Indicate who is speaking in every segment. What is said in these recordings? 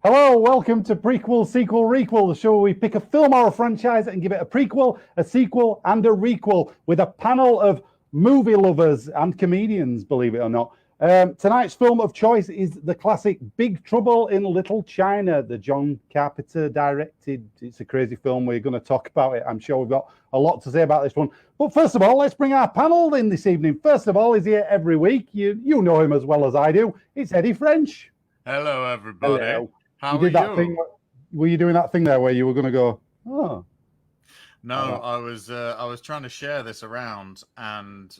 Speaker 1: Hello, welcome to Prequel, Sequel, Requel, the show where we pick a film or a franchise and give it a prequel, a sequel, and a requel with a panel of movie lovers and comedians, believe it or not. Tonight's film of choice is the classic Big Trouble in Little China, the John Carpenter directed. It's a crazy film. We're going to talk about it. I'm sure we've got a lot to say about this one. But first of all, let's bring our panel in this evening. First of all, he's here every week. You know him as well as I do. It's Eddie French.
Speaker 2: Hello, everybody.
Speaker 1: Hello.
Speaker 2: How
Speaker 1: you did
Speaker 2: are
Speaker 1: that
Speaker 2: you?
Speaker 1: thing. Were you doing that thing there where you were going to go, oh?
Speaker 2: No, I was trying to share this around and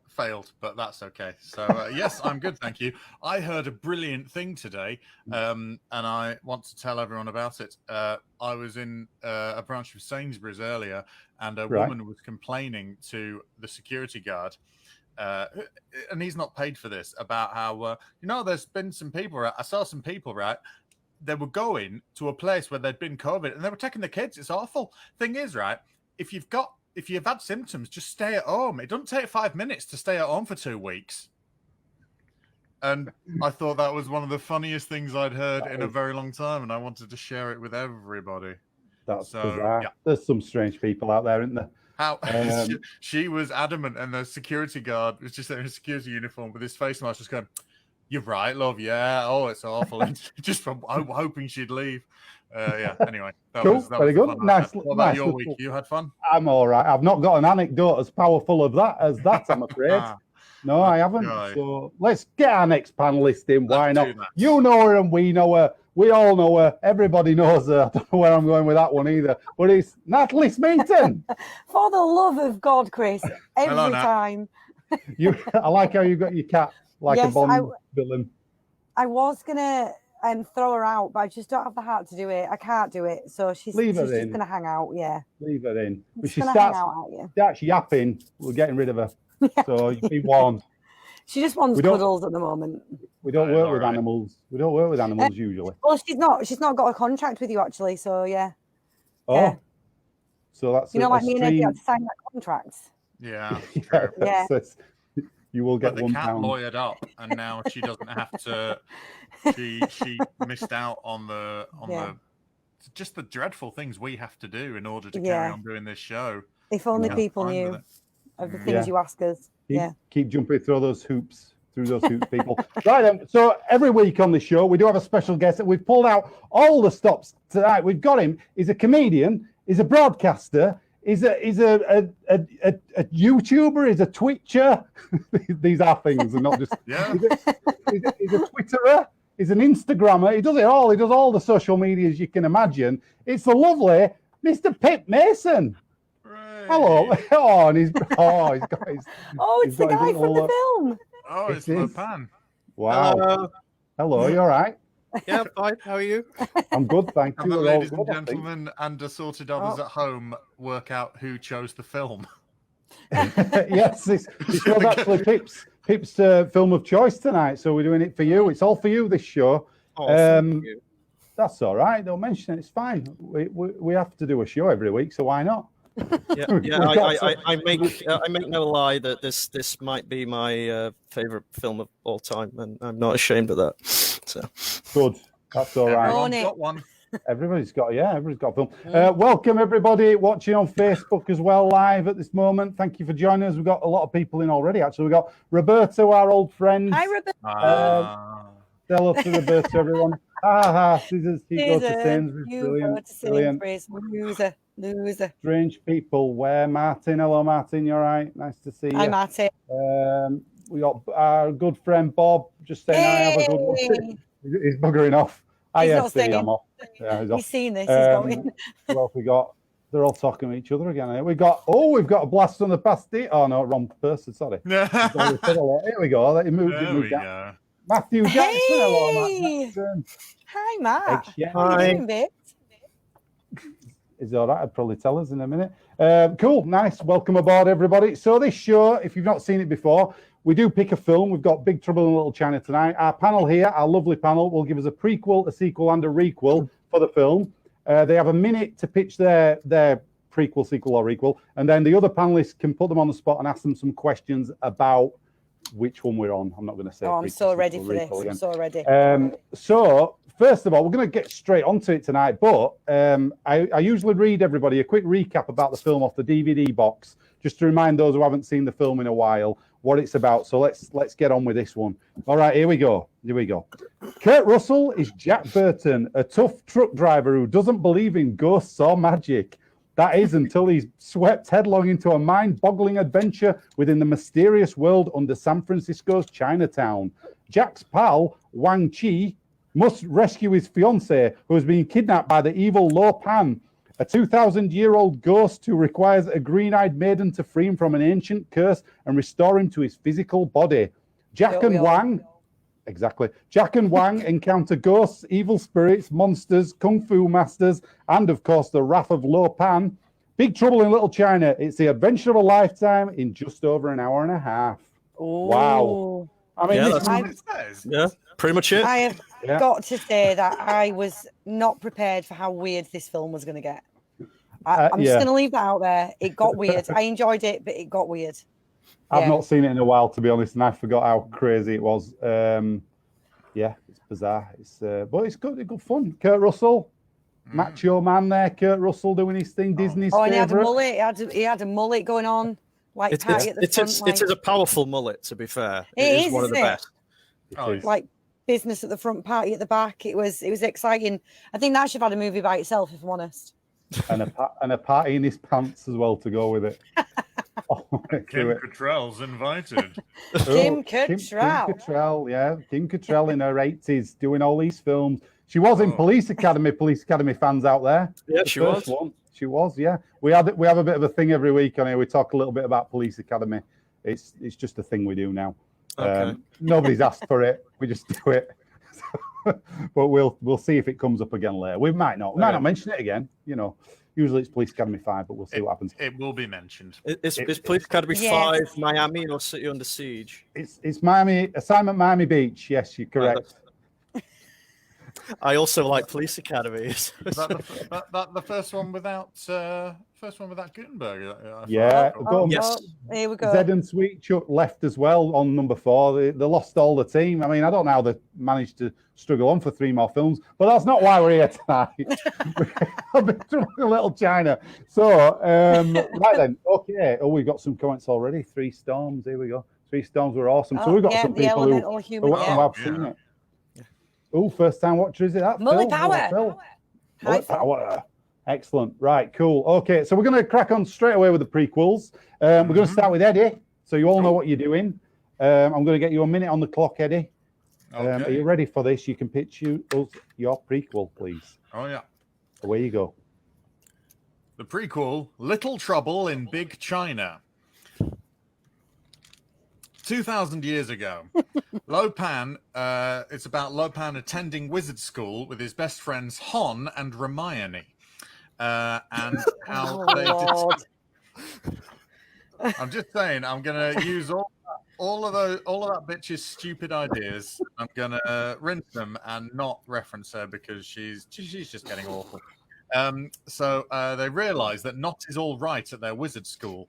Speaker 2: failed, but that's okay. So yes, I'm good, thank you. I heard a brilliant thing today, and I want to tell everyone about it. I was in a branch of Sainsbury's earlier, and a woman was complaining to the security guard. And he's not paid for this, about how there's been some people. I saw some people, right? They were going to a place where there'd been COVID and they were taking the kids. It's awful. Thing is, right, if you've had symptoms, just stay at home. It doesn't take 5 minutes to stay at home for 2 weeks. And I thought that was one of the funniest things I'd heard in a very long time, and I wanted to share it with everybody.
Speaker 1: That's bizarre. Yeah. There's some strange people out there, isn't there?
Speaker 2: How she was adamant, and the security guard was just in a security uniform with his face mask, just going, "You're right, love. Yeah. Oh, it's awful." And just from hoping she'd leave. Yeah. Anyway, that
Speaker 1: cool.
Speaker 2: was
Speaker 1: Very good. Nice.
Speaker 2: What about your week? You had fun?
Speaker 1: I'm all right. I've not got an anecdote as powerful of that as that. I'm afraid. No, I haven't. So let's get our next panelist in. Why not? You know her and we know her. We all know her. Everybody knows her. I don't know where I'm going with that one either. But it's Natalie Smeaton.
Speaker 3: For the love of God, Chris. Every time.
Speaker 1: I like how you've got your cat like a Bond villain.
Speaker 3: I was going to throw her out, but I just don't have the heart to do it. I can't do it. So she's just going to hang out, yeah.
Speaker 1: Leave her in. If she
Speaker 3: starts
Speaker 1: yapping, we're getting rid of her. Yeah. So you be warned.
Speaker 3: She just wants cuddles at the moment.
Speaker 1: We don't work with animals. We don't work with animals usually.
Speaker 3: Well, she's not got a contract with you actually, so yeah.
Speaker 1: Oh. Yeah. So that's
Speaker 3: like me and Eddie had to sign that contract.
Speaker 2: Yeah.
Speaker 3: Yeah.
Speaker 1: You will get
Speaker 2: the
Speaker 1: £1.
Speaker 2: cat lawyered up, and now she doesn't have to. She missed out on the just the dreadful things we have to do in order to carry on doing this show.
Speaker 3: If only people knew of the things you ask us.
Speaker 1: Keep jumping through those hoops, people. Right then. So every week on the show, we do have a special guest that we've pulled out all the stops tonight. We've got him. He's a comedian. He's a broadcaster. He's a YouTuber. He's a Twitcher. These are things, and not just.
Speaker 2: Yeah.
Speaker 1: He's a Twitterer. He's an Instagrammer. He does it all. He does all the social medias you can imagine. It's the lovely Mr. Pip Mason. Hello. And he's got his.
Speaker 3: It's the guy from the film.
Speaker 2: Oh, it's Lopan.
Speaker 1: Wow. Hello. You all right?
Speaker 4: Yeah, fine. How are you?
Speaker 1: I'm good, thank you.
Speaker 2: And the ladies and gentlemen and assorted others at home work out who chose the film.
Speaker 1: Yes, this was actually Pip's film of choice tonight, so we're doing it for you. It's all for you, this show.
Speaker 4: Oh, thank you.
Speaker 1: That's all right. Don't mention it. It's fine. We have to do a show every week, so why not?
Speaker 4: I make no lie that this might be my favorite film of all time, and I'm not ashamed of that. So
Speaker 1: good. That's all right.
Speaker 2: Everyone's got one.
Speaker 1: Everybody's got a film. Welcome everybody watching on Facebook as well, live at this moment. Thank you for joining us. We've got a lot of people in already. Actually, we've got Roberto, our old friend.
Speaker 3: Hi, Roberto.
Speaker 1: Say hello to Roberto, everyone. Scissors. He goes to Sainsbury's. Brilliant.
Speaker 3: Loser.
Speaker 1: Strange people. Where Martin? Hello, Martin. You all right? Nice to see you.
Speaker 3: Hi, Martin.
Speaker 1: We got our good friend Bob. Just saying, I have a good one. He's buggering off. I'm off. Yeah, he's off.
Speaker 3: He's seen this. He's going.
Speaker 1: Well, we got. They're all talking to each other again. We've got a blast from the past. Oh no, wrong person. Sorry. Here we go. It moved down. Matthew Jackson. Hello, Matt Jackson.
Speaker 3: Hi, Matt.
Speaker 4: Hi.
Speaker 1: Is all right? I'd probably tell us in a minute. Cool, nice. Welcome aboard, everybody. So this show, if you've not seen it before, we do pick a film. We've got Big Trouble in Little China tonight. Our panel here, our lovely panel, will give us a prequel, a sequel, and a requel for the film. They have a minute to pitch their prequel, sequel, or requel, and then the other panelists can put them on the spot and ask them some questions about which one we're on. I'm not going to say.
Speaker 3: Oh, I'm so ready for this.
Speaker 1: Again.
Speaker 3: I'm so ready.
Speaker 1: So first of all, we're going to get straight onto it tonight. But I usually read everybody a quick recap about the film off the DVD box, just to remind those who haven't seen the film in a while what it's about. So let's get on with this one. All right, here we go. Kurt Russell is Jack Burton, a tough truck driver who doesn't believe in ghosts or magic. That is until he's swept headlong into a mind-boggling adventure within the mysterious world under San Francisco's Chinatown. Jack's pal, Wang Chi, must rescue his fiancée, who has been kidnapped by the evil Lo Pan, a 2,000-year-old ghost who requires a green-eyed maiden to free him from an ancient curse and restore him to his physical body. Jack and Wang encounter ghosts, evil spirits, monsters, kung fu masters, and of course the wrath of Lo Pan. Big Trouble in Little China. It's the adventure of a lifetime in just over an hour and a half.
Speaker 3: Ooh.
Speaker 1: Wow. I mean,
Speaker 4: yeah, pretty much it.
Speaker 3: I have got to say that I was not prepared for how weird this film was going to get. I'm just going to leave that out there. It got weird. I enjoyed it, but it got weird.
Speaker 1: I've not seen it in a while, to be honest, and I forgot how crazy it was. It's bizarre. But it's good fun. Kurt Russell, macho man there. Kurt Russell doing his thing. Disney's
Speaker 3: and he had a
Speaker 1: favourite.
Speaker 3: mullet. He had a mullet going on. Like
Speaker 4: it is a powerful mullet, to be fair. It is one of the best.
Speaker 3: Like business at the front, party at the back. It was exciting. I think that should have had a movie by itself, if I'm honest.
Speaker 1: And a party in his pants as well to go with it.
Speaker 2: Kim Cattrall's invited.
Speaker 3: Kim Cattrall.
Speaker 1: Kim Cattrall, yeah. Kim Cattrall in her 80s doing all these films. She was in Police Academy fans out there.
Speaker 4: Yeah, she was.
Speaker 1: She was, yeah. We have a bit of a thing every week on here. We talk a little bit about Police Academy. It's just a thing we do now.
Speaker 4: Okay.
Speaker 1: Nobody's asked for it. We just do it. But we'll see if it comes up again later. We might not. We might not mention it again. Usually it's Police Academy 5, but we'll see what happens.
Speaker 2: It will be mentioned.
Speaker 4: Is Police Academy 5 Miami or City Under Siege?
Speaker 1: It's Miami, Assignment Miami Beach. Yes, you're correct.
Speaker 4: I also like Police Academy.
Speaker 2: Is that the first one without Gutenberg?
Speaker 1: Yes.
Speaker 3: Here we go.
Speaker 1: Zed and Sweet Chuck left as well on number 4. They lost all the team. I mean, I don't know how they managed to struggle on for 3 more films, but that's not why we're here tonight. I've been through a Little China. So, right then. Okay. Oh, we've got some comments already. 3 Storms. Here we go. 3 Storms were awesome. So we've got some people who have seen it. Oh, first time watcher, is it that?
Speaker 3: Mully Power.
Speaker 1: Mully Power. Excellent. Right, cool. Okay, so we're going to crack on straight away with the prequels. We're going to start with Eddie, so you all know what you're doing. I'm going to get you a minute on the clock, Eddie.
Speaker 2: Okay.
Speaker 1: Are you ready for this? You can pitch your prequel, please.
Speaker 2: Oh, yeah.
Speaker 1: Away you go.
Speaker 2: The prequel, Little Trouble in Big China. 2,000 years ago, Lo Pan, it's about Lo Pan attending wizard school with his best friends Hon and Hermione. And how I'm just saying, I'm going to use all of that bitch's stupid ideas. I'm going to rinse them and not reference her because she's just getting awful. So they realize that not is all right at their wizard school.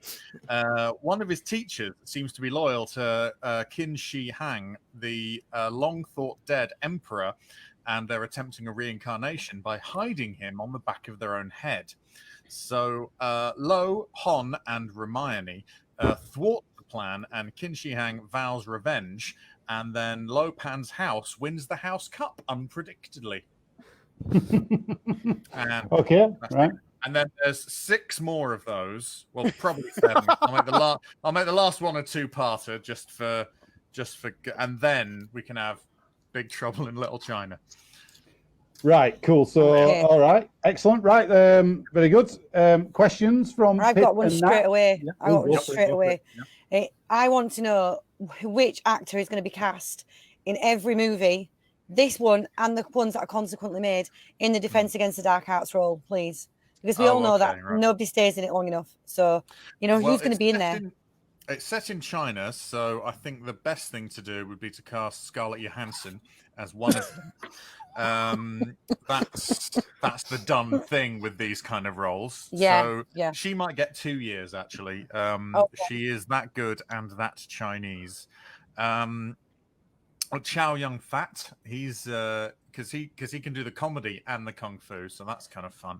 Speaker 2: One of his teachers seems to be loyal to Qin Shi Huang, the long thought dead emperor, and they're attempting a reincarnation by hiding him on the back of their own head. So Lo, Hon, and Hermione thwart the plan, and Qin Shi Huang vows revenge, and then Lo Pan's house wins the House Cup unpredictably.
Speaker 1: Okay, right.
Speaker 2: And then there's 6 more of those. Well, probably 7. I'll make the last one a 2-parter just for, and then we can have Big Trouble in Little China.
Speaker 1: Right, cool. So, all right, excellent. Right, very good. Questions from?
Speaker 3: I've got one straight away.
Speaker 1: Yeah.
Speaker 3: I got one straight away. Yeah. I want to know which actor is going to be cast in every movie. This one and the ones that are consequently made in the Defense Against the Dark Arts role, please. Because we all know that nobody stays in it long enough. So, who's going to be in there?
Speaker 2: It's set in China, so I think the best thing to do would be to cast Scarlett Johansson as one of them. That's the done thing with these kind of roles.
Speaker 3: Yeah,
Speaker 2: so she might get 2 years, actually. She is that good and that Chinese. Chow Yun Fat. He's because he can do the comedy and the kung fu, so that's kind of fun.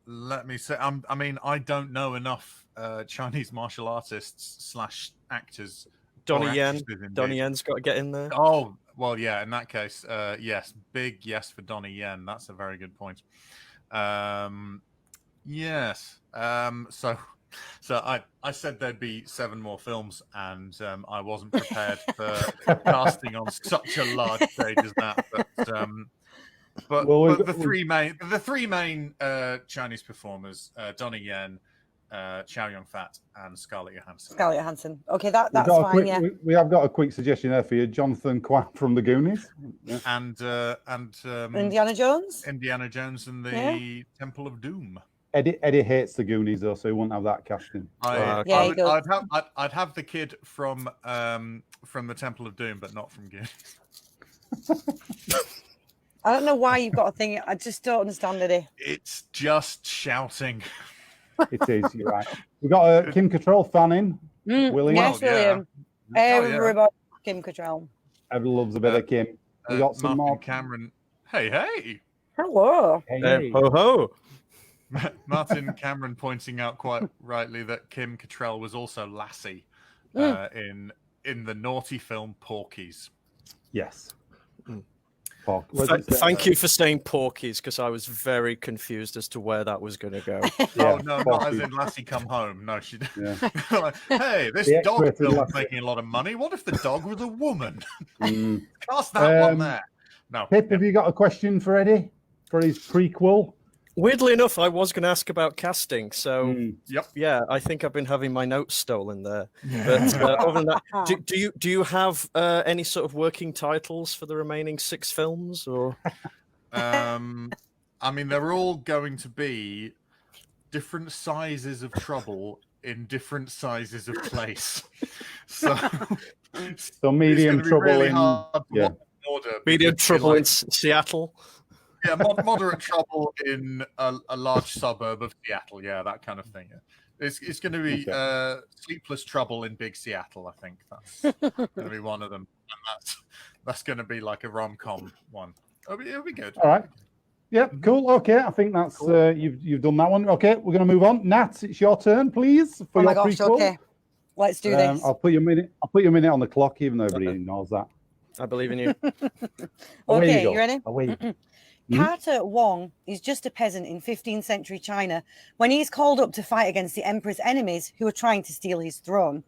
Speaker 2: Let me say, I mean, I don't know enough Chinese martial artists / actors.
Speaker 4: Donnie Yen. Donnie Yen's got to get in there.
Speaker 2: Oh, well, yeah. In that case, yes, big yes for Donnie Yen. That's a very good point. Yes. So I said there'd be 7 more films, and I wasn't prepared for casting on such a large stage as that. But the three main Chinese performers, Donnie Yen, Chow Yun Fat, and Scarlett Johansson.
Speaker 3: Scarlett Johansson. Okay, that's fine. Yeah,
Speaker 1: we have got a quick suggestion there for you, Jonathan Kwan from the Goonies,
Speaker 2: and
Speaker 3: Indiana Jones.
Speaker 2: Indiana Jones and the Temple of Doom.
Speaker 1: Eddie hates the Goonies though, so he won't have that casting.
Speaker 2: I'd have the kid from the Temple of Doom, but not from Goonies.
Speaker 3: I don't know why you've got a thing. I just don't understand it.
Speaker 2: It's just shouting.
Speaker 1: It is. You're right. We've got a Kim Cattrall fan in. William.
Speaker 3: Yes, William. Everybody, Kim Cattrall.
Speaker 1: Everyone loves a bit of Kim. We got some
Speaker 2: Martin
Speaker 1: more.
Speaker 2: Cameron. Hey.
Speaker 3: Hello.
Speaker 1: Hey.
Speaker 4: Ho ho.
Speaker 2: Martin Cameron pointing out quite rightly that Kim Cattrall was also Lassie in the naughty film Porky's.
Speaker 1: Yes.
Speaker 4: Thank you for saying Porky's, because I was very confused as to where that was going to go.
Speaker 2: Oh no, not as in Lassie Come Home. No, she didn't. Like, hey, this dog film's making a lot of money. What if the dog was a woman? Cast that one there. No.
Speaker 1: Pip, have you got a question for Eddie for his prequel?
Speaker 4: Weirdly enough, I was going to ask about casting. So,
Speaker 2: yeah,
Speaker 4: I think I've been having my notes stolen there. But other than that, do you have any sort of working titles for the remaining 6 films? Or
Speaker 2: I mean, they're all going to be different sizes of trouble in different sizes of place. So
Speaker 1: medium trouble
Speaker 2: really
Speaker 1: in
Speaker 4: medium trouble in Seattle.
Speaker 2: Yeah, moderate trouble in a large suburb of Seattle. Yeah, that kind of thing. Yeah. It's going to be sleepless trouble in big Seattle. I think that's going to be one of them, and that's going to be like a rom-com one. It'll be good.
Speaker 1: All right. Yeah, cool. Okay, I think that's cool. You've done that one. Okay, we're going to move on. Nat, it's your turn, please. For your prequel.
Speaker 3: Okay. Let's do this.
Speaker 1: I'll put you a minute on the clock, even though everybody ignores that.
Speaker 4: I believe in you.
Speaker 3: Okay, you ready?
Speaker 1: Away.
Speaker 3: Carter Wong is just a peasant in 15th century China when he's called up to fight against the emperor's enemies who are trying to steal his throne.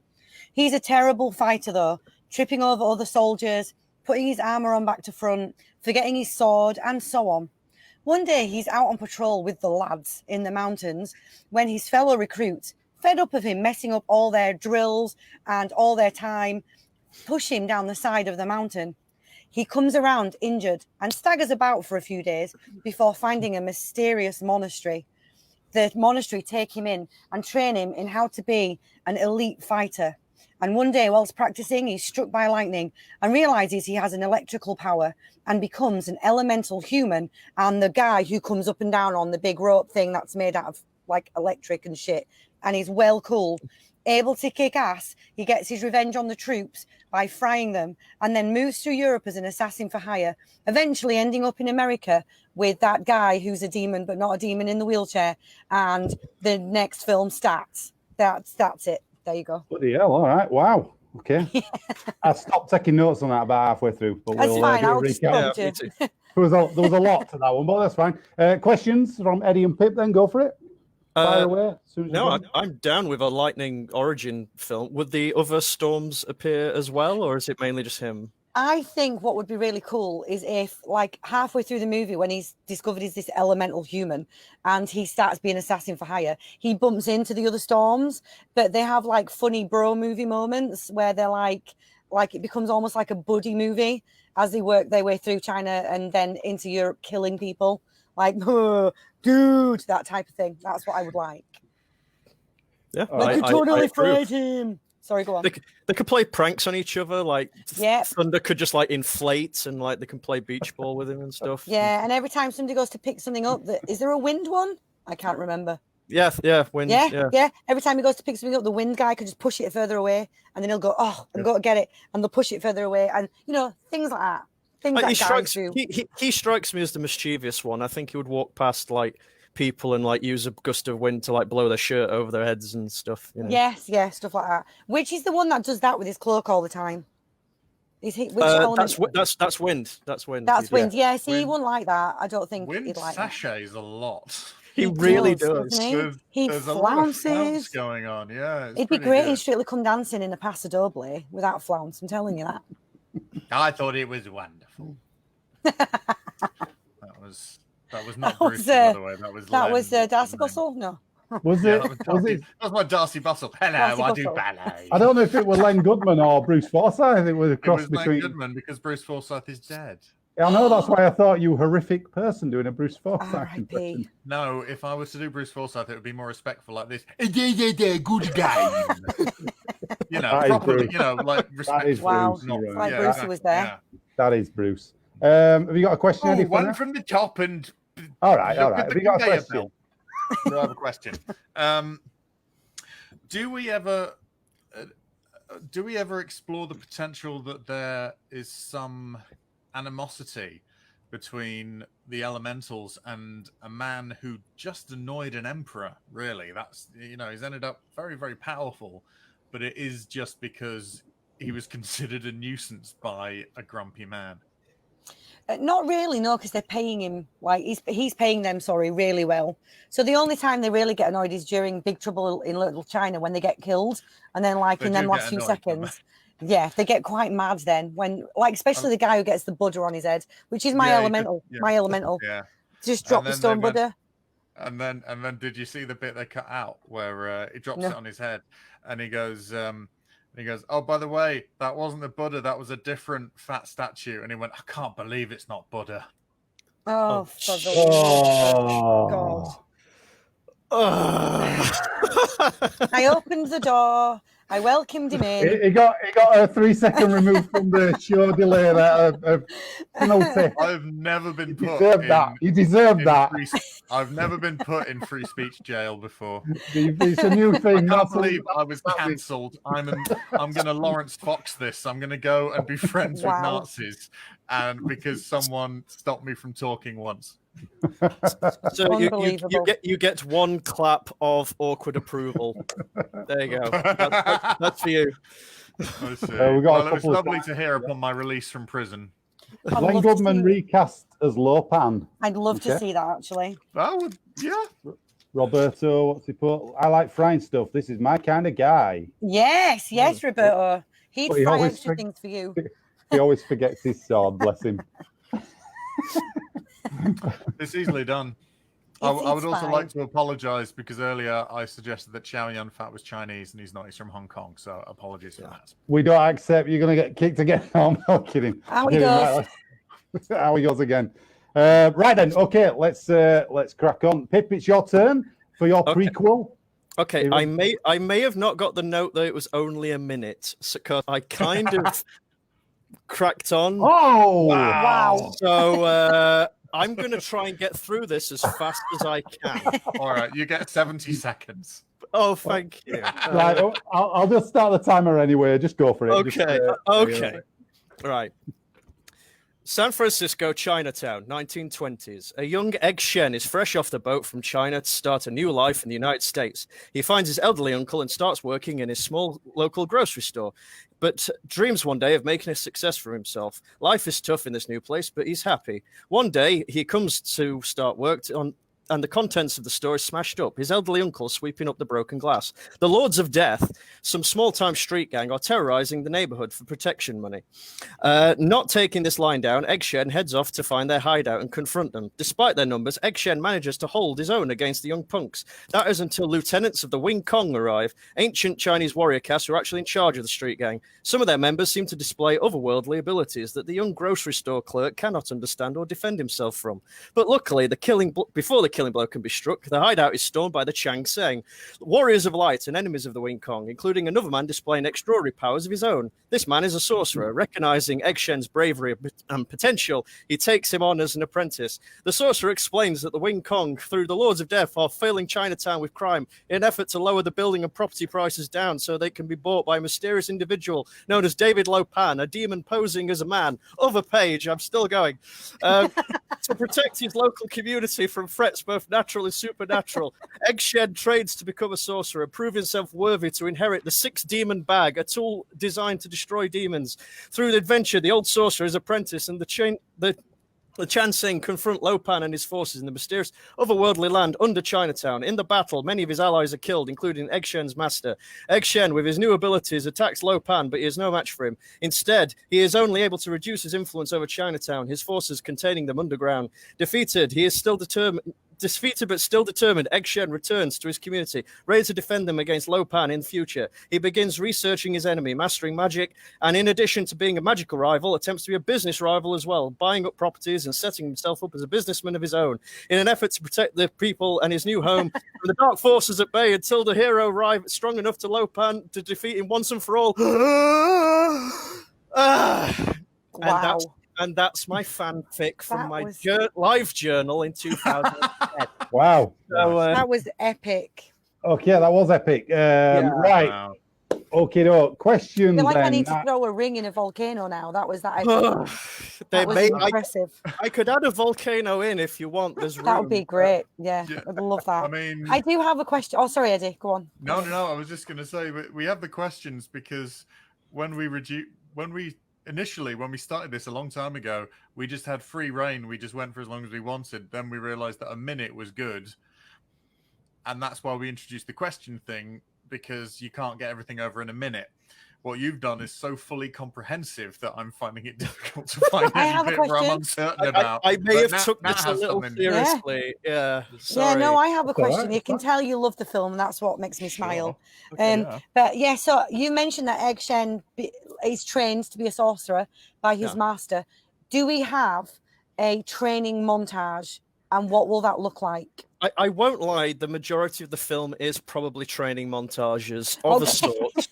Speaker 3: He's a terrible fighter, though, tripping over other soldiers, putting his armor on back to front, forgetting his sword, and so on. One day, he's out on patrol with the lads in the mountains when his fellow recruits, fed up of him messing up all their drills and all their time, push him down the side of the mountain. He comes around injured and staggers about for a few days before finding a mysterious monastery. The monastery take him in and train him in how to be an elite fighter. And one day, whilst practicing, he's struck by lightning and realizes he has an electrical power and becomes an elemental human. And the guy who comes up and down on the big rope thing that's made out of like electric and shit. And he's well cool. Able to kick ass, he gets his revenge on the troops by frying them and then moves through Europe as an assassin for hire, eventually ending up in America with that guy who's a demon, but not a demon in the wheelchair. And the next film starts. That's it. There you go.
Speaker 1: Bloody hell, all right. Wow. Okay. I stopped taking notes on that about halfway through. But
Speaker 3: that's fine. I'll just prompt you.
Speaker 1: There was a lot to that one, but that's fine. Questions from Eddie and Pip, then go for it. Fire away.
Speaker 4: No, I'm down with a lightning origin film. Would the other storms appear as well, or is it mainly just him?
Speaker 3: I think what would be really cool is if, like, halfway through the movie, when he's discovered he's this elemental human and he starts being assassin for hire, he bumps into the other storms, but they have like funny bro movie moments where they're like it becomes almost like a buddy movie as they work their way through China and then into Europe, killing people. Like, oh, dude, that type of thing. That's what I would like.
Speaker 4: Yeah,
Speaker 3: I could totally fight him. Sorry, go on.
Speaker 4: They could play pranks on each other. Like,
Speaker 3: yep.
Speaker 4: Thunder could just like inflate, and like they can play beach ball with him and stuff.
Speaker 3: Yeah, and every time somebody goes to pick something up, is there a wind one? I can't remember.
Speaker 4: Wind.
Speaker 3: Yeah. Every time he goes to pick something up, the wind guy could just push it further away, and then he'll go, and go to get it, and they'll push it further away, and things like that. Things that guys do.
Speaker 4: He strikes me as the mischievous one. I think he would walk past like people and like use a gust of wind to like blow their shirt over their heads and stuff.
Speaker 3: Yes, stuff like that. Which is the one that does that with his cloak all the time?
Speaker 4: That's wind. That's wind.
Speaker 3: That's wind. Yeah, see, he wouldn't like that. I don't think
Speaker 2: wind
Speaker 3: he'd like
Speaker 2: sashays a lot.
Speaker 4: He really does.
Speaker 3: He
Speaker 2: There's a lot of flounce
Speaker 3: flounces.
Speaker 2: going on. Yeah,
Speaker 3: It'd be great in Strictly Come Dancing in a Paso Doble without flounce. I'm telling you that.
Speaker 2: I thought it was wonderful. That was not Bruce, by the way. That was
Speaker 3: Darcy Bustle. No.
Speaker 1: Was it?
Speaker 2: That was my Darcy Bustle. Hello, I do ballet.
Speaker 1: I don't know if it was Len Goodman or Bruce Forsyth. It was a cross between.
Speaker 2: Len Goodman because Bruce Forsyth is dead.
Speaker 1: I know, that's why I thought you were a horrific person doing a Bruce Forsyth impression.
Speaker 2: No, if I was to do Bruce Forsyth, it would be more respectful like this. Good guy. Properly, like respectful.
Speaker 1: Wow,
Speaker 3: like Bruce was there.
Speaker 1: Yeah. That is Bruce. Have you got a question? Eddie,
Speaker 2: one from the top and...
Speaker 1: All right. Have you got a question?
Speaker 2: I have a question. Do we ever explore the potential that there is some animosity between the elementals and a man who just annoyed an emperor? Really, that's he's ended up very, very powerful, but it is just because he was considered a nuisance by a grumpy man.
Speaker 3: Not really, no, because they're paying him like he's paying them, really well. So the only time they really get annoyed is during Big Trouble in Little China when they get killed, and then in them last few seconds. Yeah, they get quite mad then when, especially the guy who gets the Buddha on his head, which is my elemental. My elemental.
Speaker 2: Yeah.
Speaker 3: Just drop the stone Buddha.
Speaker 2: And then did you see the bit they cut out where he drops it on his head, and he goes, oh, by the way, that wasn't the Buddha, that was a different fat statue. And he went, I can't believe it's not Buddha.
Speaker 3: Oh, for the God. I opened the door. I welcomed him in.
Speaker 1: He got a 3-second removed from the show delay there. Penalty.
Speaker 2: I've never been put
Speaker 1: You deserve that.
Speaker 2: I've never been put in free speech jail before.
Speaker 1: It's a new thing.
Speaker 2: I can't believe I was cancelled. I'm going to Lawrence Fox this. I'm going to go and be friends with Nazis, and because someone stopped me from talking once.
Speaker 4: So you get one clap of awkward approval. There you go. That's for you.
Speaker 2: It was lovely to hear upon my release from prison.
Speaker 1: Len Goodman recast as Lopan.
Speaker 3: I'd love to see that, actually.
Speaker 1: Roberto, what's he put? I like frying stuff. This is my kind of guy.
Speaker 3: Yes, Roberto. He'd fry extra things for you.
Speaker 1: He always forgets his sword, bless him.
Speaker 2: It's easily done. I would also like to apologize because earlier I suggested that Chow Yun Fat was Chinese and he's not. He's from Hong Kong, so apologies for that.
Speaker 1: We don't accept. You're going to get kicked again. No, I'm kidding.
Speaker 3: How he goes.
Speaker 1: How he goes again. Right then. Okay, let's crack on. Pip, it's your turn for your prequel.
Speaker 4: Okay, I may have not got the note that it was only a minute, because I kind of cracked on.
Speaker 1: Oh,
Speaker 3: wow.
Speaker 4: So I'm going to try and get through this as fast as I can.
Speaker 2: All right, you get 70 seconds.
Speaker 4: Oh, thank you.
Speaker 1: Right, I'll just start the timer anyway. Just go for it.
Speaker 4: Okay. Okay. Right. San Francisco, Chinatown, 1920s. A young Egg Shen is fresh off the boat from China to start a new life in the United States. He finds his elderly uncle and starts working in his small local grocery store, but dreams one day of making a success for himself. Life is tough in this new place, but he's happy. One day, he comes to start work and the contents of the store is smashed up. His elderly uncle sweeping up the broken glass. The Lords of Death, some small-time street gang, are terrorizing the neighborhood for protection money. Not taking this line down, Egg Shen heads off to find their hideout and confront them. Despite their numbers, Egg Shen manages to hold his own against the young punks. That is until lieutenants of the Wing Kong arrive, ancient Chinese warrior caste who are actually in charge of the street gang. Some of their members seem to display otherworldly abilities that the young grocery store clerk cannot understand or defend himself from. But luckily, before the killing blow can be struck. The hideout is stormed by the Chang Seng, warriors of light and enemies of the Wing Kong, including another man displaying extraordinary powers of his own. This man is a sorcerer. Recognizing Egg Shen's bravery and potential, he takes him on as an apprentice. The sorcerer explains that the Wing Kong, through the Lords of Death, are filling Chinatown with crime in an effort to lower the building and property prices down so they can be bought by a mysterious individual known as David Lopan, a demon posing as a man. Other page, I'm still going. To protect his local community from threats both natural and supernatural, Egg Shen trains to become a sorcerer, prove himself worthy to inherit the 6 demon bag, a tool designed to destroy demons. Through the adventure, the old sorcerer's apprentice and the Chan Sing confront Lopan and his forces in the mysterious otherworldly land under Chinatown. In the battle, many of his allies are killed, including Egg Shen's master. Egg Shen, with his new abilities, attacks Lopan, but he is no match for him. Instead, he is only able to reduce his influence over Chinatown, his forces containing them underground. Defeated but still determined, Egg Shen returns to his community, ready to defend them against Lopan in the future. He begins researching his enemy, mastering magic, and in addition to being a magical rival, attempts to be a business rival as well, buying up properties and setting himself up as a businessman of his own, in an effort to protect the people and his new home from the dark forces at bay until the hero arrives strong enough to Lopan to defeat him once and for all.
Speaker 3: Wow.
Speaker 4: And that's my fanfic from my live journal in 2010.
Speaker 1: Wow.
Speaker 4: So,
Speaker 3: That was epic.
Speaker 1: Okay, that was epic. Right.
Speaker 2: Wow.
Speaker 1: Okay, no questions.
Speaker 3: I feel like I
Speaker 1: then.
Speaker 3: need to throw a ring in a volcano now. That was that epic.
Speaker 4: That
Speaker 3: was impressive.
Speaker 4: I could add a volcano in if you want. There's room.
Speaker 3: That would be great. Yeah, I'd love that.
Speaker 2: I mean,
Speaker 3: I do have a question. Oh, sorry, Eddie. Go on.
Speaker 2: no. I was just going to say we have the questions because when we started this a long time ago, we just had free reign. We just went for as long as we wanted. Then we realized that a minute was good. And that's why we introduced the question thing, because you can't get everything over in a minute. What you've done is so fully comprehensive that I'm finding it difficult to find any bit where I'm uncertain about.
Speaker 4: I may
Speaker 2: But
Speaker 4: have took this a little seriously. Yeah.
Speaker 3: Yeah, no, I have a
Speaker 1: That's all
Speaker 3: question.
Speaker 1: right.
Speaker 3: You can tell you love the film, and that's what makes me smile.
Speaker 2: Okay, yeah.
Speaker 3: But yeah, so you mentioned that Egg Shen is trained to be a sorcerer by his master. Do we have a training montage, and what will that look like?
Speaker 4: I won't lie, the majority of the film is probably training montages of the sort.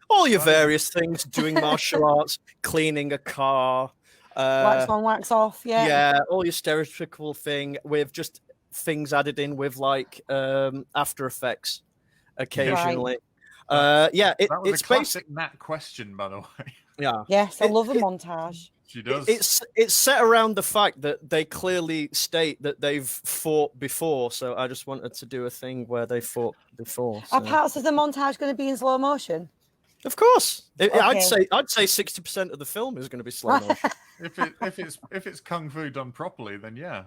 Speaker 4: All your various things, doing martial arts, cleaning a car.
Speaker 3: Wax on, wax off, yeah.
Speaker 4: Yeah, all your stereotypical thing with just things added in with like After Effects occasionally.
Speaker 3: Right.
Speaker 2: That was
Speaker 4: it's
Speaker 2: a classic Nat question, by the way.
Speaker 4: Yeah.
Speaker 3: Yes, I love a montage.
Speaker 2: She does.
Speaker 4: It's set around the fact that they clearly state that they've fought before, so I just wanted to do a thing where they fought before. So.
Speaker 3: Are parts of the montage going to be in slow motion?
Speaker 4: Of course,
Speaker 3: Okay.
Speaker 4: I'd say 60% of the film is going to be slow motion.
Speaker 2: if it's kung fu done properly, then yeah.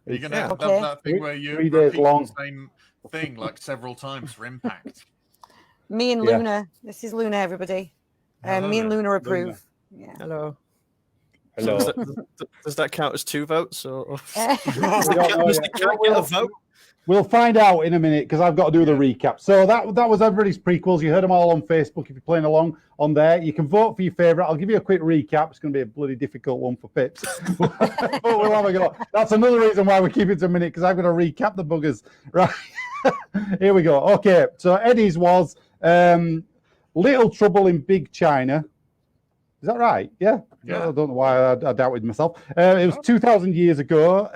Speaker 2: You're gonna have
Speaker 3: Okay.
Speaker 2: that thing where you
Speaker 1: 3 days
Speaker 2: repeat
Speaker 1: long.
Speaker 2: the same thing like several times for impact.
Speaker 3: Me and
Speaker 1: Yeah.
Speaker 3: Luna. This is Luna, everybody.
Speaker 2: Hello
Speaker 3: Me and
Speaker 2: there.
Speaker 3: Luna approve. Yeah.
Speaker 4: Hello.
Speaker 1: Hello.
Speaker 4: So does that count as 2 votes? Or
Speaker 3: Eh.
Speaker 4: does the cat get a vote?
Speaker 1: We'll find out in a minute because I've got to do the recap. So that was everybody's prequels. You heard them all on Facebook. If you're playing along on there, you can vote for your favourite. I'll give you a quick recap. It's going to be a bloody difficult one for Pips. But we'll have a go. That's another reason why we keep it to a minute, because I've got to recap the buggers. Right. Here we go. Okay. So Eddie's was Little Trouble in Big China. Is that right? Yeah.
Speaker 2: Yeah.
Speaker 1: I don't know why I doubted myself. It was 2,000 years ago.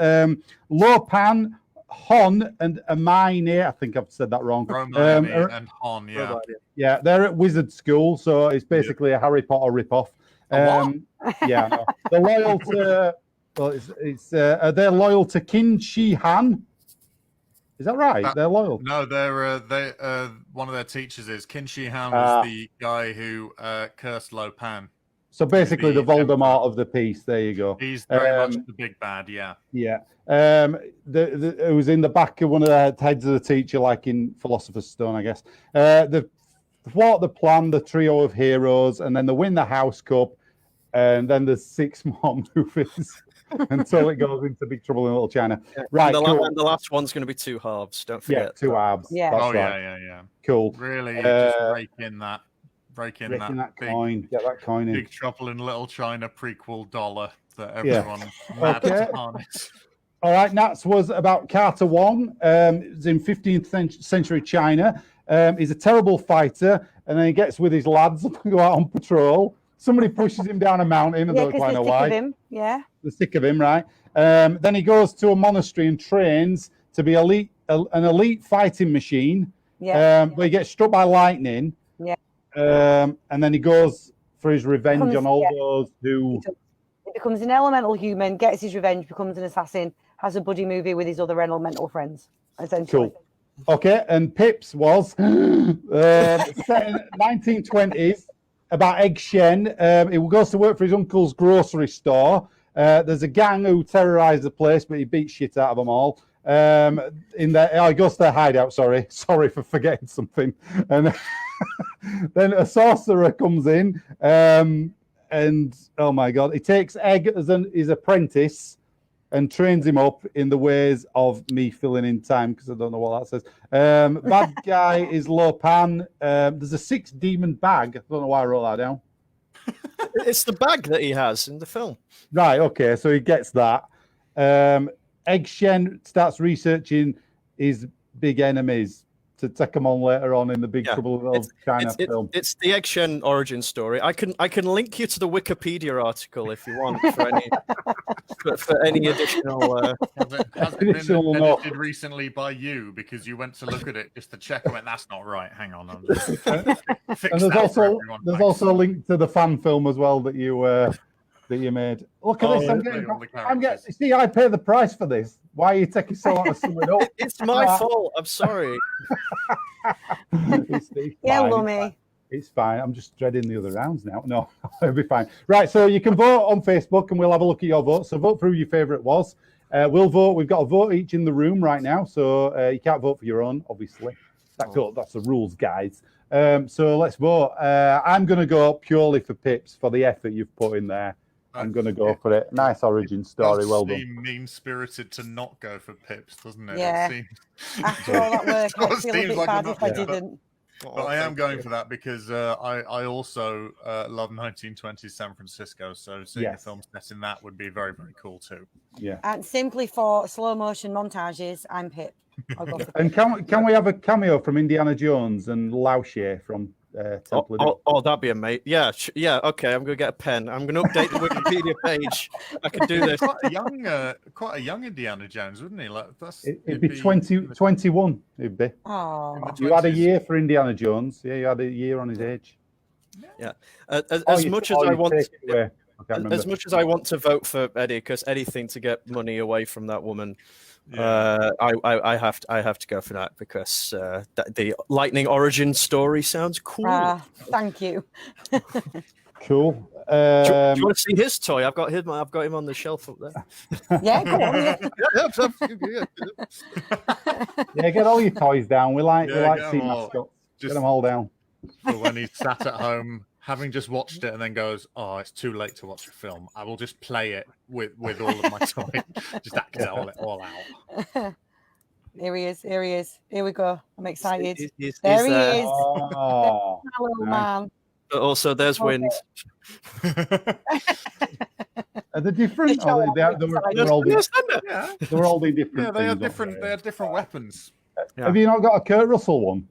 Speaker 1: Lopan, Hon, and Hermione. I think I've said that wrong.
Speaker 2: Hermione and Han, yeah.
Speaker 1: Yeah, they're at Wizard School, so it's basically a Harry Potter ripoff.
Speaker 2: What?
Speaker 1: Yeah, no. They're loyal to. Well, they're loyal to Qin Shi Han. Is that right? They're loyal.
Speaker 2: No, they're one of their teachers is Qin Shi Han was the guy who cursed Lopan.
Speaker 1: So basically, the
Speaker 2: the
Speaker 1: Voldemort of the piece. There you go.
Speaker 2: He's very much the big bad, yeah.
Speaker 1: Yeah. It was in the back of one of the heads of the teacher, like in Philosopher's Stone, I guess. The thwart the plan, the trio of heroes, and then they win the House Cup, and then there's 6 more movies until it goes into Big Trouble in Little China. Right.
Speaker 4: And the last one's going to be 2 halves. Don't forget.
Speaker 1: Yeah, 2 halves.
Speaker 3: Yeah.
Speaker 1: That's
Speaker 2: Oh
Speaker 1: right.
Speaker 2: yeah.
Speaker 1: Cool.
Speaker 2: Really, just rake in that
Speaker 1: Breaking
Speaker 2: big,
Speaker 1: coin. Get that coin in.
Speaker 2: Big Trouble in Little China prequel dollar that everyone's mad
Speaker 1: Okay.
Speaker 2: to harness.
Speaker 1: All right, Nats was about Carter Wong. It was in 15th century China. He's a terrible fighter, and then he gets with his lads and go out on patrol. Somebody pushes him down a mountain. I don't quite know why.
Speaker 3: Him. Yeah.
Speaker 1: The sick of him, right? Then he goes to a monastery and trains to be an elite fighting machine.
Speaker 3: Yeah.
Speaker 1: But he gets struck by lightning.
Speaker 3: Yeah.
Speaker 1: And then he goes for his revenge on all those who...
Speaker 3: He becomes an elemental human, gets his revenge, becomes an assassin, has a buddy movie with his other elemental friends, essentially.
Speaker 1: Cool. Okay, and Pips was set in 1920s about Egg Shen. He goes to work for his uncle's grocery store. There's a gang who terrorise the place, but he beats shit out of them all. He goes to their hideout. Sorry for forgetting something. And then a sorcerer comes in, and oh my god, he takes Egg as his apprentice and trains him up in the ways of me filling in time because I don't know what that says. Bad guy is Lo Pan. There's a 6-demon bag. I don't know why I wrote that down.
Speaker 4: It's the bag that he has in the film.
Speaker 1: Right, okay, so he gets that. Egg Shen starts researching his big enemies to take them on later on in the Big Trouble in Little China film.
Speaker 4: It's the Egg Shen origin story. I can link you to the Wikipedia article if you want for any additional.
Speaker 2: Has it been edited recently by you because you went to look at it just to check and went, that's not right. Hang on, I'm just
Speaker 1: and there's also a link to the fan film as well that you made. Look at this. I'm getting. See, I pay the price for this. Why are you taking so long to sum it up?
Speaker 4: It's my fault. I'm sorry.
Speaker 1: it's
Speaker 3: yeah, Lummy.
Speaker 1: It's fine. I'm just dreading the other rounds now. No, it'll be fine. Right, so you can vote on Facebook and we'll have a look at your votes. So vote for who your favourite was. We'll vote. We've got a vote each in the room right now. So you can't vote for your own, obviously. That's the rules, guys. So let's vote. I'm going to go purely for Pips for the effort you've put in there. I'm going to go for it. Nice origin story. Well done.
Speaker 2: Seems mean-spirited to not go for Pips, doesn't it?
Speaker 3: Yeah. After all that work, I feel a bit bad if I didn't.
Speaker 2: But I am going for that because I also love 1920s San Francisco. So seeing a film set in that would be very, very cool too.
Speaker 1: Yeah.
Speaker 3: And simply for slow motion montages, I'm Pip. I'll go for
Speaker 1: and can we have a cameo from Indiana Jones and Lao Xie from Temple
Speaker 4: of that'd be amazing. Yeah. Okay, I'm gonna get a pen. I'm gonna update the Wikipedia page. I can do this.
Speaker 2: Quite a young Indiana Jones, wouldn't he? Like
Speaker 1: it'd be 21. It'd be.
Speaker 3: Oh,
Speaker 1: you had a year for Indiana Jones. Yeah, you had a year on his age.
Speaker 4: Yeah. As much as I want to vote for Eddie, because anything to get money away from that woman. Yeah. I have to go for that because the Lightning origin story sounds cool.
Speaker 3: Thank you.
Speaker 1: Cool.
Speaker 4: Do you want to see his toy? I've got him on the shelf up there.
Speaker 3: Yeah, go on.
Speaker 1: Yeah, get all your toys down. We like seeing mascots. Get them all down.
Speaker 2: For when he's sat at home, having just watched it, and then goes, "Oh, it's too late to watch a film. I will just play it with all of my toys, just act it all out."
Speaker 3: Here he is. Here we go. I'm excited.
Speaker 4: He's
Speaker 3: there he
Speaker 4: there.
Speaker 3: is.
Speaker 1: Oh,
Speaker 3: hello, man.
Speaker 4: But also, there's wind.
Speaker 1: Are they different? They're all different.
Speaker 2: Yeah, they have different. They have different weapons.
Speaker 1: Yeah. Have you not got a Kurt Russell one?